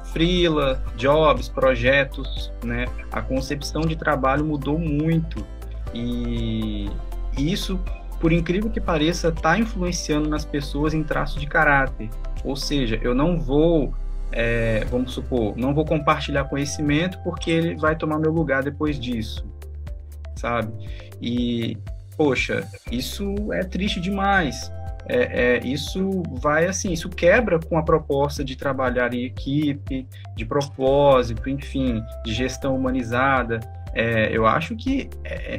freela, jobs, projetos, né? A concepção de trabalho mudou muito e isso, por incrível que pareça, está influenciando nas pessoas em traços de caráter. Ou seja, eu não vou, vamos supor, não vou compartilhar conhecimento porque ele vai tomar meu lugar depois disso, sabe? E, poxa, isso é triste demais. Isso vai assim, isso quebra com a proposta de trabalhar em equipe, de propósito, enfim, de gestão humanizada. Eu acho que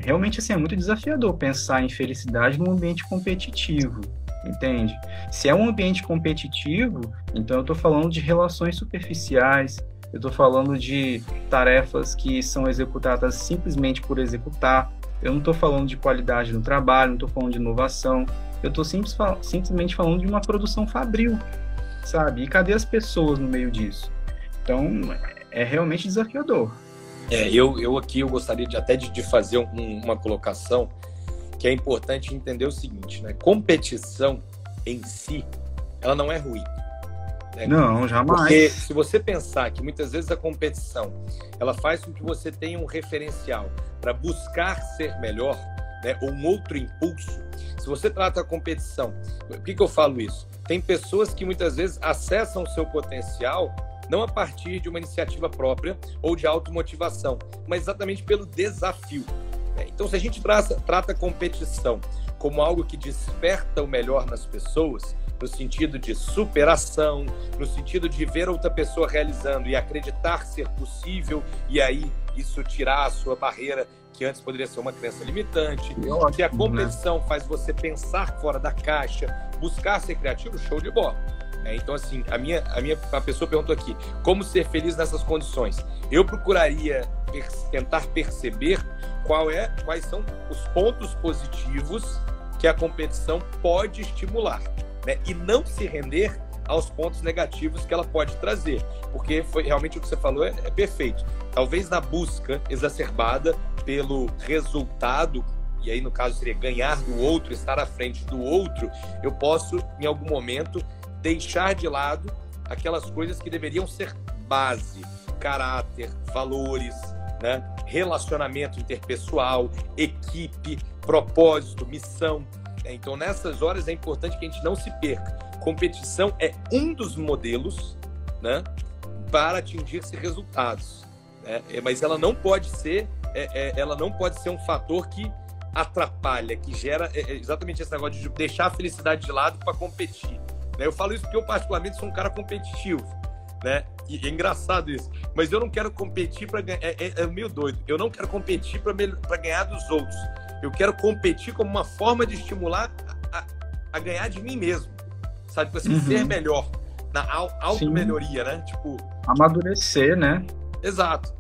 realmente assim, é muito desafiador pensar em felicidade num ambiente competitivo, entende? Se é um ambiente competitivo, então eu estou falando de relações superficiais, eu estou falando de tarefas que são executadas simplesmente por executar, eu não estou falando de qualidade no trabalho, não estou falando de inovação, eu estou simplesmente falando de uma produção fabril, sabe? E cadê as pessoas no meio disso? Então, é realmente desafiador. Eu aqui eu gostaria de fazer uma colocação que é importante entender o seguinte, né? Competição em si, ela não é ruim. Né? Não, jamais. Porque se você pensar que muitas vezes a competição, ela faz com que você tenha um referencial para buscar ser melhor, né? Ou um outro impulso. Se você trata a competição, por que eu falo isso? Tem pessoas que muitas vezes acessam o seu potencial não a partir de uma iniciativa própria ou de automotivação, mas exatamente pelo desafio. Então, se a gente trata a competição como algo que desperta o melhor nas pessoas, no sentido de superação, no sentido de ver outra pessoa realizando e acreditar ser possível, e aí isso tirar a sua barreira, que antes poderia ser uma crença limitante. Se a competição faz você pensar fora da caixa, buscar ser criativo, show de bola. Então, assim, a pessoa perguntou aqui, como ser feliz nessas condições? Eu procuraria tentar perceber quais são os pontos positivos que a competição pode estimular, né? E não se render aos pontos negativos que ela pode trazer, porque foi realmente o que você falou, é perfeito. Talvez na busca exacerbada pelo resultado, e aí no caso seria ganhar do outro, estar à frente do outro, eu posso, em algum momento, deixar de lado aquelas coisas que deveriam ser base, caráter, valores, né? Relacionamento interpessoal, equipe, propósito, missão. Então, nessas horas é importante que a gente não se perca. Competição é um dos modelos, né, para atingir-se resultados, né? Mas ela não pode ser um fator que atrapalha, que gera exatamente esse negócio de deixar a felicidade de lado para competir. Eu falo isso porque eu particularmente sou um cara competitivo, né? E é engraçado isso. Mas eu não quero competir para ganhar. É meio doido. Eu não quero competir para ganhar dos outros. Eu quero competir como uma forma de estimular a ganhar de mim mesmo. Sabe? Para assim, ser melhor. Na auto-melhoria, né? Tipo... amadurecer, né? Exato.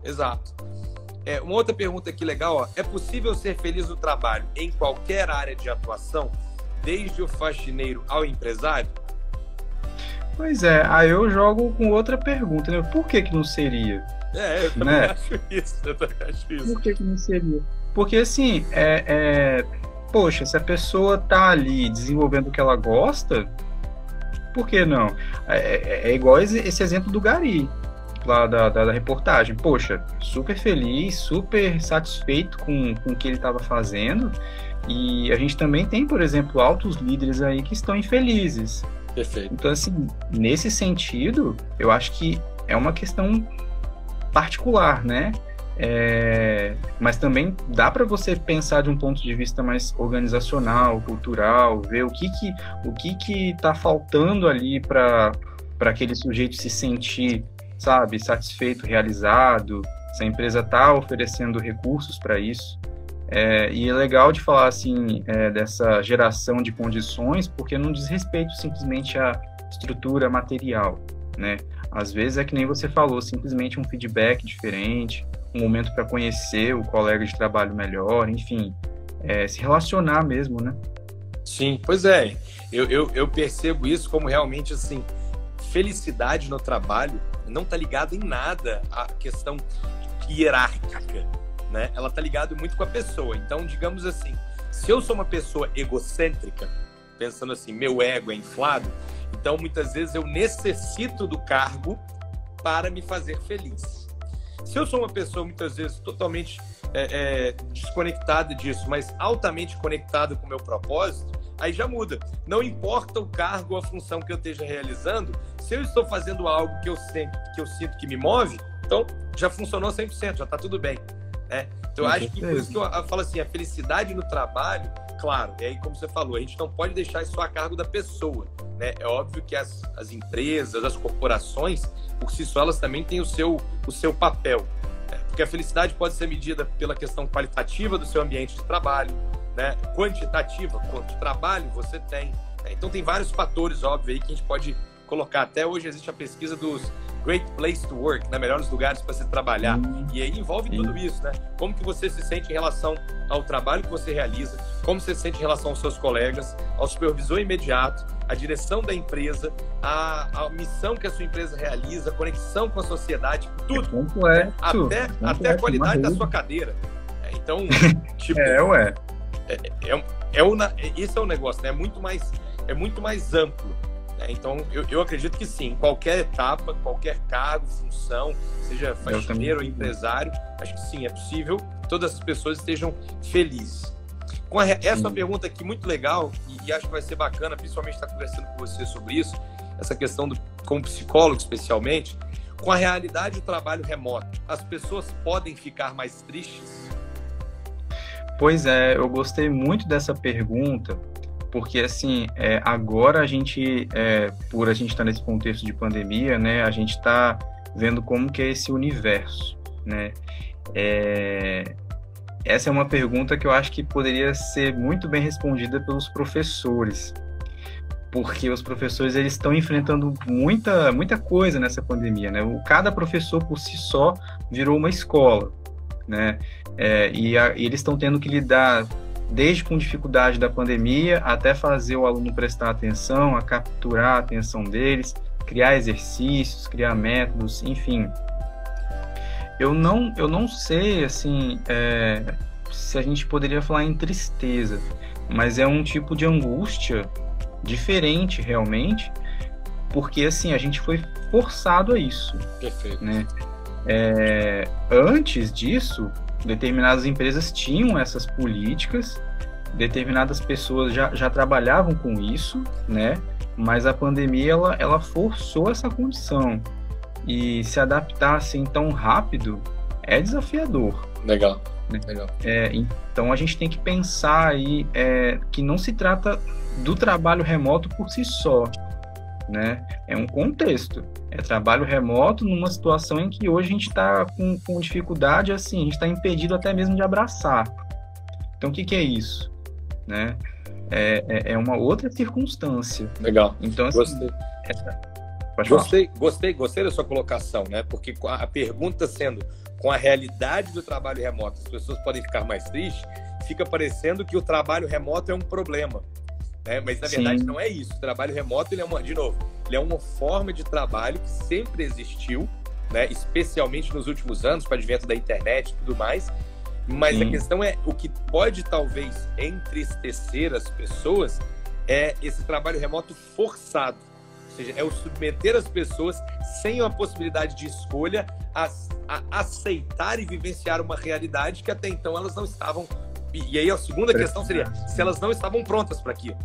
Uma outra pergunta aqui legal, ó. É possível ser feliz no trabalho em qualquer área de atuação, desde o faxineiro ao empresário? Pois é, aí eu jogo com outra pergunta, né? Por que não seria? Eu também acho isso. Por que não seria? Porque assim, poxa, se a pessoa tá ali desenvolvendo o que ela gosta, por que não? É igual esse exemplo do Gari. lá da reportagem. Poxa, super feliz, super satisfeito com o que ele estava fazendo. E a gente também tem, por exemplo, altos líderes aí que estão infelizes. Perfeito. Então, assim, nesse sentido, eu acho que é uma questão particular, né? Mas também dá para você pensar de um ponto de vista mais organizacional, cultural, ver o que está faltando ali para aquele sujeito se sentir, sabe, satisfeito, realizado, se a empresa está oferecendo recursos para isso. E é legal de falar assim dessa geração de condições, porque não diz respeito simplesmente à estrutura material, né? Às vezes é que nem você falou, simplesmente um feedback diferente, um momento para conhecer o colega de trabalho melhor, enfim, se relacionar mesmo, né? Sim, pois é. Eu percebo isso como realmente assim, felicidade no trabalho não está ligada em nada à questão hierárquica, né? Ela está ligada muito com a pessoa. Então, digamos assim, se eu sou uma pessoa egocêntrica, pensando assim, meu ego é inflado, então muitas vezes eu necessito do cargo para me fazer feliz. Se eu sou uma pessoa muitas vezes totalmente desconectada disso, mas altamente conectada com o meu propósito, aí já muda. Não importa o cargo ou a função que eu esteja realizando, se eu estou fazendo algo que eu sinto que me move, então já funcionou 100%, já está tudo bem. Então, eu acho que por isso que eu falo assim, a felicidade no trabalho, claro, e aí como você falou, a gente não pode deixar isso a cargo da pessoa, né? É óbvio que as empresas, as corporações, por si só, elas também têm o seu papel, né? Porque a felicidade pode ser medida pela questão qualitativa do seu ambiente de trabalho, né? Quantitativa, quanto trabalho você tem, né? Então tem vários fatores, óbvio, aí que a gente pode colocar. Até hoje existe a pesquisa dos Great Place to Work, né? Melhores lugares para se trabalhar. E aí envolve tudo isso, né? Como que você se sente em relação ao trabalho que você realiza, como você se sente em relação aos seus colegas, ao supervisor imediato, à direção da empresa, a missão que a sua empresa realiza, a conexão com a sociedade, tudo. Completo. Até a qualidade da sua cadeira. Então, tipo... Esse é um negócio, né? É muito mais amplo. Então, eu acredito que sim, qualquer etapa, qualquer cargo, função, seja faxineiro ou empresário, acho que sim, é possível que todas as pessoas estejam felizes. Com essa pergunta aqui, muito legal, e acho que vai ser bacana, principalmente estar conversando com você sobre isso, essa questão como psicólogo especialmente, com a realidade do trabalho remoto, as pessoas podem ficar mais tristes? Pois é, eu gostei muito dessa pergunta, porque assim, agora a gente, por a gente estar nesse contexto de pandemia, né, a gente está vendo como que é esse universo, né? Essa é uma pergunta que eu acho que poderia ser muito bem respondida pelos professores, porque os professores eles estão enfrentando muita coisa nessa pandemia, né? Cada professor por si só virou uma escola, né? E eles estão tendo que lidar desde com dificuldade da pandemia até fazer o aluno prestar atenção, a capturar a atenção deles, criar exercícios, criar métodos, enfim. Eu não sei, assim, se a gente poderia falar em tristeza, mas é um tipo de angústia diferente, realmente, porque, assim, a gente foi forçado a isso. Perfeito. Né? Antes disso, determinadas empresas tinham essas políticas, determinadas pessoas já trabalhavam com isso, né? Mas a pandemia ela forçou essa condição, e se adaptar assim tão rápido é desafiador. Legal. Então a gente tem que pensar aí que não se trata do trabalho remoto por si só, né? É um contexto. É trabalho remoto numa situação em que hoje a gente está com dificuldade, assim, a gente está impedido até mesmo de abraçar. Então, o que é isso? Né? É uma outra circunstância. Legal. Então, assim, Gostei da sua colocação, né? Porque a pergunta sendo com a realidade do trabalho remoto, as pessoas podem ficar mais tristes, fica parecendo que o trabalho remoto é um problema. Mas na verdade não é isso. O trabalho remoto, ele é uma forma de trabalho que sempre existiu, né? Especialmente nos últimos anos, com o advento da internet e tudo mais. Mas a questão é, o que pode talvez entristecer as pessoas é esse trabalho remoto forçado. seja, é o submeter as pessoas sem uma possibilidade de escolha a aceitar e vivenciar uma realidade que até então elas não estavam. E aí a segunda questão seria se elas não estavam prontas para aquilo.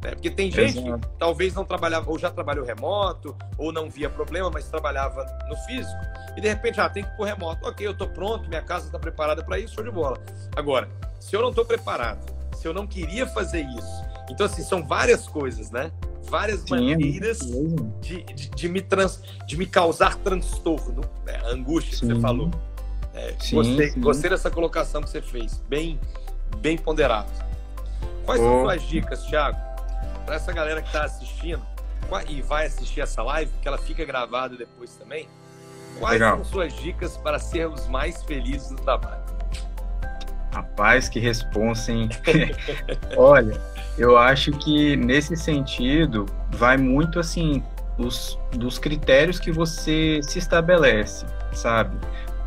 Né? Porque tem gente que talvez não trabalhava, ou já trabalhou remoto, ou não via problema, mas trabalhava no físico, e de repente, tem que ir pro remoto. Ok, eu tô pronto, minha casa está preparada para isso, show de bola. Agora, se eu não estou preparado, se eu não queria fazer isso, então assim, são várias coisas, né? Várias maneiras de me causar transtorno, né? Angústia, que você falou. Gostei dessa colocação que você fez, bem ponderado. Quais são suas dicas, Thiago, para essa galera que está assistindo e vai assistir essa live, que ela fica gravada depois também? Quais são suas dicas para sermos mais felizes no trabalho? Rapaz, que responsa, hein? Olha, eu acho que nesse sentido vai muito assim dos critérios que você se estabelece, sabe?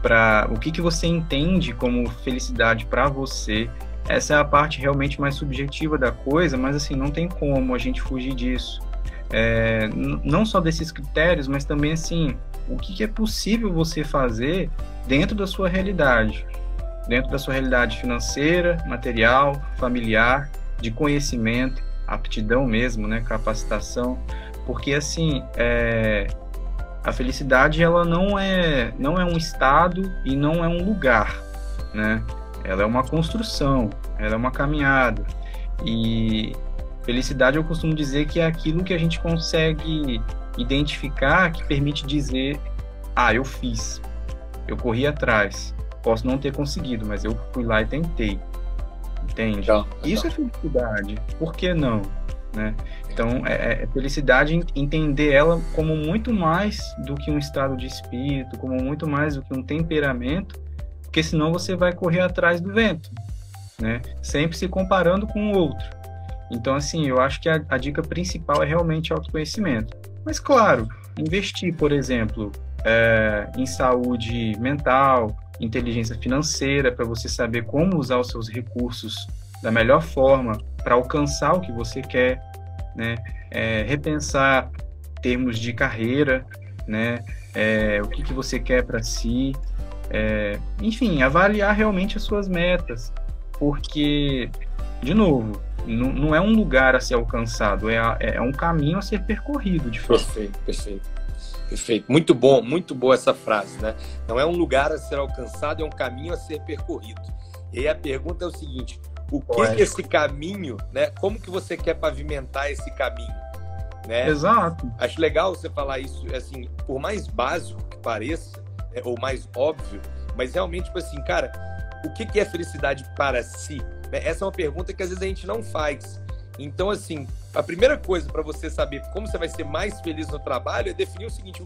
Para o que você entende como felicidade para você. Essa é a parte realmente mais subjetiva da coisa, mas assim, não tem como a gente fugir disso. Não só desses critérios, mas também assim, o que é possível você fazer dentro da sua realidade. Dentro da sua realidade financeira, material, familiar, de conhecimento, aptidão mesmo, né, capacitação, porque assim, a felicidade ela não é um estado e não é um lugar, né? Ela é uma construção, ela é uma caminhada, e felicidade eu costumo dizer que é aquilo que a gente consegue identificar, que permite dizer, eu fiz, eu corri atrás. Posso não ter conseguido, mas eu fui lá e tentei. Entende? Isso é felicidade. Por que não? Né? Então, felicidade entender ela como muito mais do que um estado de espírito, como muito mais do que um temperamento, porque senão você vai correr atrás do vento, né? Sempre se comparando com o outro. Então, assim, eu acho que a dica principal é realmente autoconhecimento. Mas, claro, investir, por exemplo, em saúde mental, inteligência financeira, para você saber como usar os seus recursos da melhor forma para alcançar o que você quer, né? Repensar termos de carreira, né? O que você quer para si, enfim, avaliar realmente as suas metas, porque, de novo, não é um lugar a ser alcançado, é um caminho a ser percorrido, de fato. Perfeito. Muito boa essa frase, né? Não é um lugar a ser alcançado, é um caminho a ser percorrido. E aí a pergunta é o seguinte, o que é esse caminho, né? Como que você quer pavimentar esse caminho? Né? Exato. Acho legal você falar isso, assim, por mais básico que pareça, ou mais óbvio, mas realmente, tipo assim, cara, o que é felicidade para si? Essa é uma pergunta que às vezes a gente não faz. Então, assim, a primeira coisa para você saber como você vai ser mais feliz no trabalho é definir o seguinte,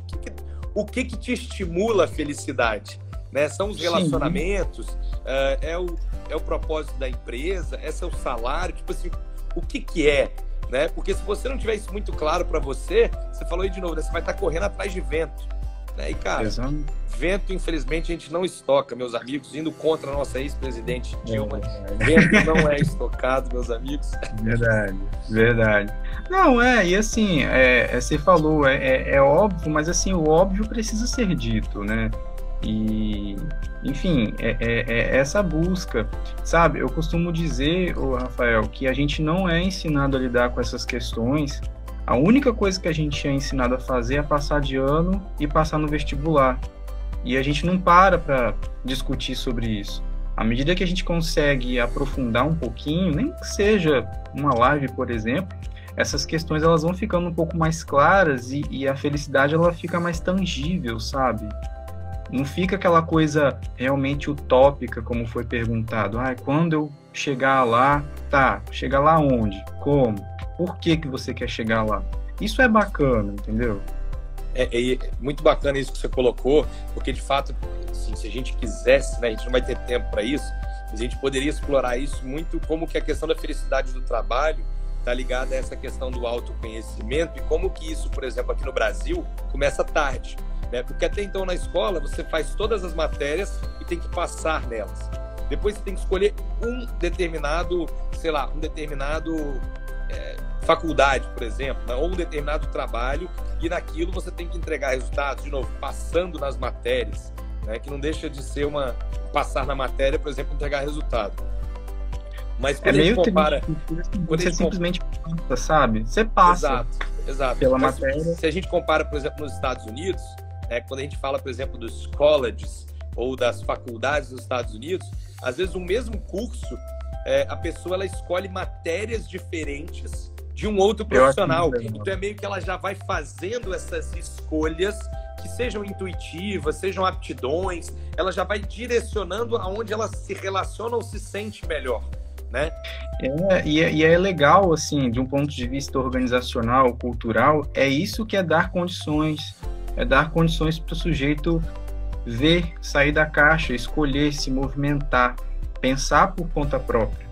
o que te estimula a felicidade? Né? São os relacionamentos, é o propósito da empresa, esse é o salário, tipo assim, o que é? Né? Porque se você não tiver isso muito claro para você, você falou aí de novo, né? Você vai estar correndo atrás de vento. Né? E, cara, vento, infelizmente, a gente não estoca, meus amigos, indo contra a nossa ex-presidente Dilma. Vento não é estocado, meus amigos. Verdade. Não, e assim, você falou, é óbvio, mas assim, o óbvio precisa ser dito, né? E, enfim, essa busca, sabe? Eu costumo dizer, Rafael, que a gente não é ensinado a lidar com essas questões. A única coisa que a gente é ensinado a fazer é passar de ano e passar no vestibular. E a gente não para discutir sobre isso. À medida que a gente consegue aprofundar um pouquinho, nem que seja uma live, por exemplo, essas questões elas vão ficando um pouco mais claras e a felicidade ela fica mais tangível, sabe? Não fica aquela coisa realmente utópica, como foi perguntado. Quando eu chegar lá, chegar lá onde? Como? Por que você quer chegar lá? Isso é bacana, entendeu? É muito bacana isso que você colocou, porque de fato, assim, se a gente quisesse, né, a gente não vai ter tempo para isso, mas a gente poderia explorar isso muito, como que a questão da felicidade do trabalho está ligada a essa questão do autoconhecimento e como que isso, por exemplo, aqui no Brasil, começa tarde. Né? Porque até então na escola você faz todas as matérias e tem que passar nelas. Depois você tem que escolher um determinado faculdade, por exemplo, né? Ou um determinado trabalho, e naquilo você tem que entregar resultados, de novo, passando nas matérias, né? Que não deixa de ser passar na matéria, por exemplo, entregar resultado. Mas quando a gente compara... Você simplesmente passa, sabe? Você passa exato. Pela Mas matéria. Se a gente compara, por exemplo, nos Estados Unidos, quando a gente fala, por exemplo, dos colleges ou das faculdades dos Estados Unidos, às vezes o mesmo curso, a pessoa ela escolhe matérias diferentes de um outro profissional. Então é meio que ela já vai fazendo essas escolhas que sejam intuitivas, sejam aptidões, ela já vai direcionando aonde ela se relaciona ou se sente melhor, né? E é legal, assim, de um ponto de vista organizacional, cultural, é isso que é dar condições para o sujeito ver, sair da caixa, escolher, se movimentar, pensar por conta própria.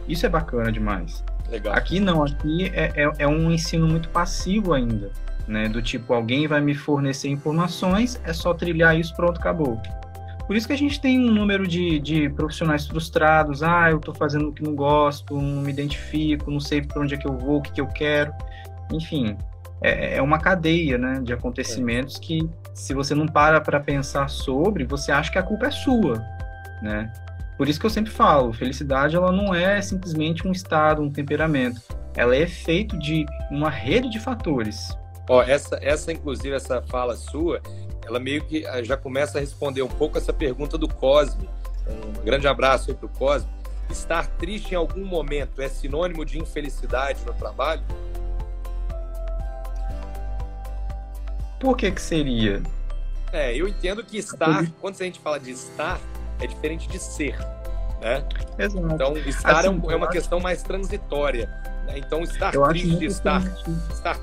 Isso é bacana demais. Legal. Aqui não, aqui é um ensino muito passivo ainda, né? Do tipo, alguém vai me fornecer informações, é só trilhar isso, pronto, acabou. Por isso que a gente tem um número de profissionais frustrados. Eu estou fazendo o que não gosto, não me identifico, não sei para onde é que eu vou, o que eu quero. Enfim, é uma cadeia, né, de acontecimentos que, se você não para pensar sobre, você acha que a culpa é sua, né? Por isso que eu sempre falo, felicidade ela não é simplesmente um estado, um temperamento. Ela é feito de uma rede de fatores. Inclusive, essa fala sua, ela meio que já começa a responder um pouco essa pergunta do Cosme. Um grande abraço aí para o Cosme. Estar triste em algum momento é sinônimo de infelicidade no trabalho? Por que seria? Eu entendo que estar, quando a gente fala de estar, é diferente de ser, né? Exato. Então, estar é uma questão mais transitória. Né? Então, estar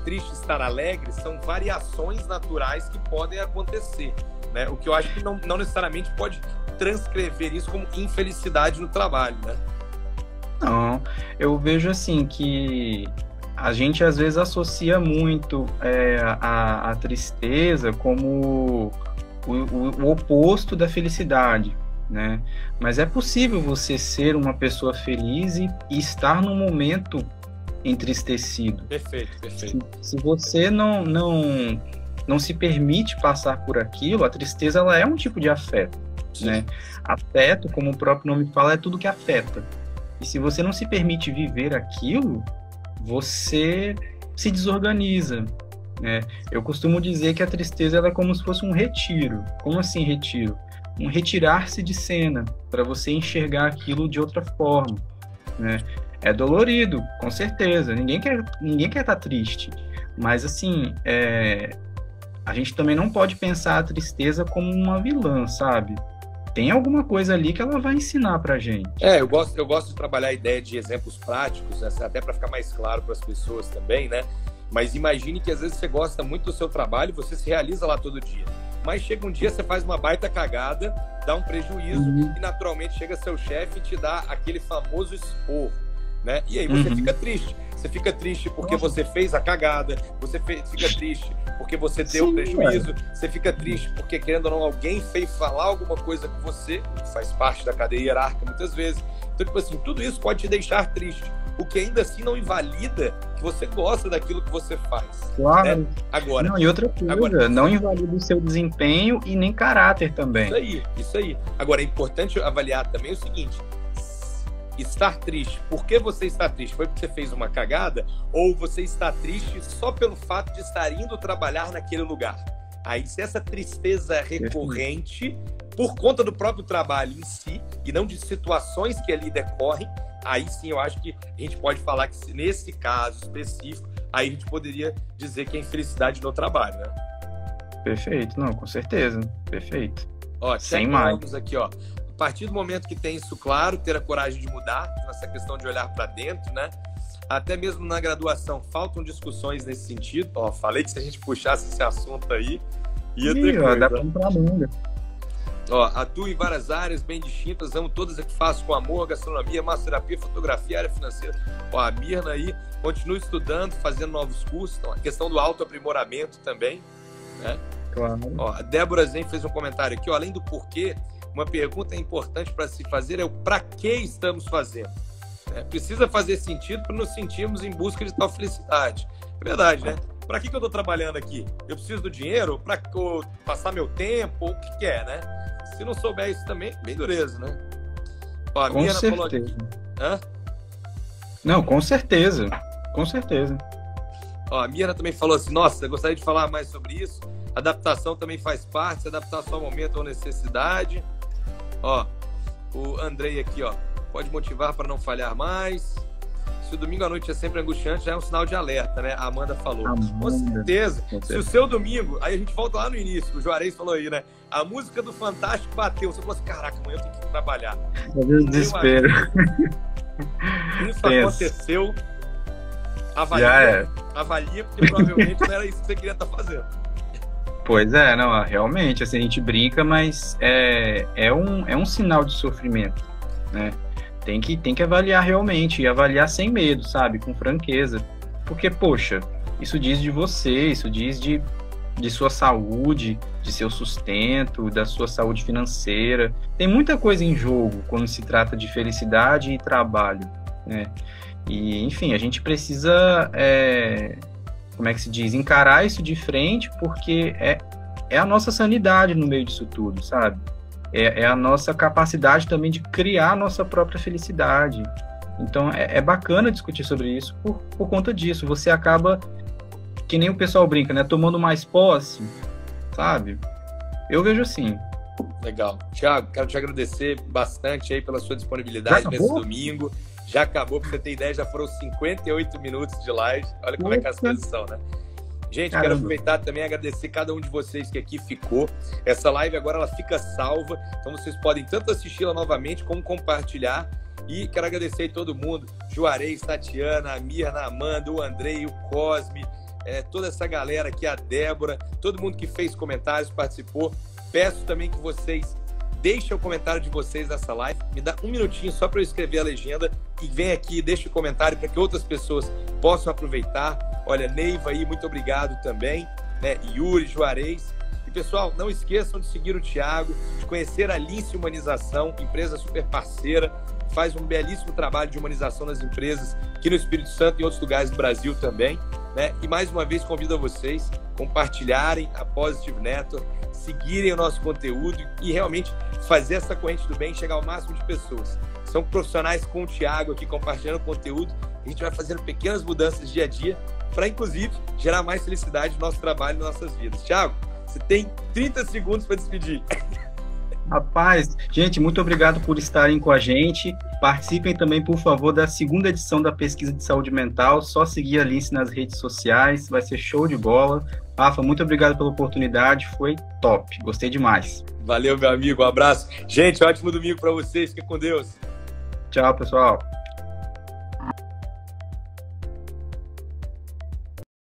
triste, estar alegre, são variações naturais que podem acontecer. Né? O que eu acho que não necessariamente pode transcrever isso como infelicidade no trabalho, né? Não, eu vejo assim que a gente às vezes associa muito a tristeza como o oposto da felicidade, né? Mas é possível você ser uma pessoa feliz e estar num momento entristecido. Perfeito. Se você não se permite passar por aquilo, a tristeza ela é um tipo de afeto, né? Afeto, como o próprio nome fala, é tudo que afeta. E se você não se permite viver aquilo, você se desorganiza, né? Eu costumo dizer que a tristeza ela é como se fosse um retiro. Como assim retiro? Um retirar-se de cena, para você enxergar aquilo de outra forma, né? É dolorido, com certeza. Ninguém quer estar triste. Mas, assim, a gente também não pode pensar a tristeza como uma vilã, sabe? Tem alguma coisa ali que ela vai ensinar pra gente. Eu gosto de trabalhar a ideia de exemplos práticos, até para ficar mais claro para as pessoas também, né? Mas imagine que às vezes você gosta muito do seu trabalho, você se realiza lá todo dia. Mas chega um dia, você faz uma baita cagada, dá um prejuízo e naturalmente chega seu chefe e te dá aquele famoso esporro, né? E aí você fica triste. Você fica triste porque você fez a cagada, fica triste porque você deu um prejuízo, você fica triste porque, querendo ou não, alguém fez falar alguma coisa com você, que faz parte da cadeia hierárquica muitas vezes. Então, tipo assim, tudo isso pode te deixar triste, o que ainda assim não invalida que você gosta daquilo que você faz. Claro. Né? Agora, e outra coisa, não invalida o seu desempenho e nem caráter também. Isso aí. Agora, é importante avaliar também o seguinte: estar triste, por que você está triste? Foi porque você fez uma cagada? Ou você está triste só pelo fato de estar indo trabalhar naquele lugar? Aí, se essa tristeza é recorrente, por conta do próprio trabalho em si, e não de situações que ali decorrem, aí sim eu acho que a gente pode falar que, nesse caso específico, aí a gente poderia dizer que é infelicidade no trabalho, né? Perfeito, não, com certeza, perfeito. Sem mais. Aqui, A partir do momento que tem isso claro, ter a coragem de mudar, essa questão de olhar para dentro, né? Até mesmo na graduação, faltam discussões nesse sentido. Falei que se a gente puxasse esse assunto aí, ia ter coisa. Dá pra entrar longa. Atuo em várias áreas bem distintas, amo todas as que faço com amor: gastronomia, massoterapia, fotografia, área financeira. A Mirna aí, continua estudando, fazendo novos cursos. Então, a questão do autoaprimoramento também, né? Claro. A Débora Zen fez um comentário aqui, além do porquê, uma pergunta importante para se fazer é o para que estamos fazendo. né? Precisa fazer sentido para nos sentirmos em busca de tal felicidade. É verdade, né? Para que eu estou trabalhando aqui? Eu preciso do dinheiro para passar meu tempo? O que é, né? Se não souber isso também, bem dureza, né? Ó, a Com Mirna certeza. falou aqui. Hã? Não, com certeza. Com certeza. Ó, a Mirna também falou assim, nossa, eu gostaria de falar mais sobre isso. Adaptação também faz parte, se adaptar só ao momento ou necessidade. Ó, o Andrei aqui, ó, pode motivar para não falhar mais. Se o domingo à noite é sempre angustiante, já é um sinal de alerta, né? A Amanda falou. Com certeza. Se o seu domingo, aí a gente volta lá no início, o Juarez falou aí, né? A música do Fantástico bateu. Você falou assim, caraca, amanhã eu tenho que trabalhar. Desespero. Isso aconteceu. Avalia, porque provavelmente não era isso que você queria estar fazendo. Pois é, não, realmente, assim, a gente brinca, mas é um sinal de sofrimento, né? Tem que avaliar realmente, e avaliar sem medo, sabe? Com franqueza. Porque, poxa, isso diz de você, isso diz de sua saúde, de seu sustento, da sua saúde financeira. Tem muita coisa em jogo quando se trata de felicidade e trabalho, né? E, enfim, a gente precisa, como é que se diz? Encarar isso de frente, porque é a nossa sanidade no meio disso tudo, sabe? É a nossa capacidade também de criar a nossa própria felicidade. Então, é bacana discutir sobre isso por conta disso. Você acaba, que nem o pessoal brinca, né? Tomando mais posse, sabe? Eu vejo assim. Legal. Thiago, quero te agradecer bastante aí pela sua disponibilidade nesse domingo. Já acabou, pra você ter ideia, já foram 58 minutos de live. Olha como é que as coisas são, né? Gente, quero aproveitar também e agradecer cada um de vocês que aqui ficou. Essa live agora ela fica salva, então vocês podem tanto assistir-la novamente como compartilhar. E quero agradecer aí todo mundo, Juarez, Tatiana, a Mirna, a Amanda, o Andrei, o Cosme, toda essa galera aqui, a Débora, todo mundo que fez comentários, participou. Peço também que vocês deixem o comentário de vocês nessa live. Me dá um minutinho só para eu escrever a legenda e vem aqui e deixa o comentário para que outras pessoas possam aproveitar. Olha, Neiva aí, muito obrigado também, né? Yuri, Juarez. E, pessoal, não esqueçam de seguir o Thiago, de conhecer a Lince Humanização, empresa super parceira, faz um belíssimo trabalho de humanização nas empresas aqui no Espírito Santo e em outros lugares do Brasil também, né? E, mais uma vez, convido a vocês a compartilharem a Positive Network, seguirem o nosso conteúdo e realmente fazer essa corrente do bem chegar ao máximo de pessoas. São profissionais com o Thiago aqui compartilhando conteúdo. A gente vai fazendo pequenas mudanças dia a dia para, inclusive, gerar mais felicidade no nosso trabalho e nas nossas vidas. Thiago, você tem 30 segundos para despedir. Rapaz, gente, muito obrigado por estarem com a gente. Participem também, por favor, da segunda edição da Pesquisa de Saúde Mental. Só seguir a Lince nas redes sociais, vai ser show de bola. Rafa, muito obrigado pela oportunidade, foi top, gostei demais. Valeu, meu amigo, um abraço. Gente, ótimo domingo para vocês, fiquem com Deus. Tchau, pessoal.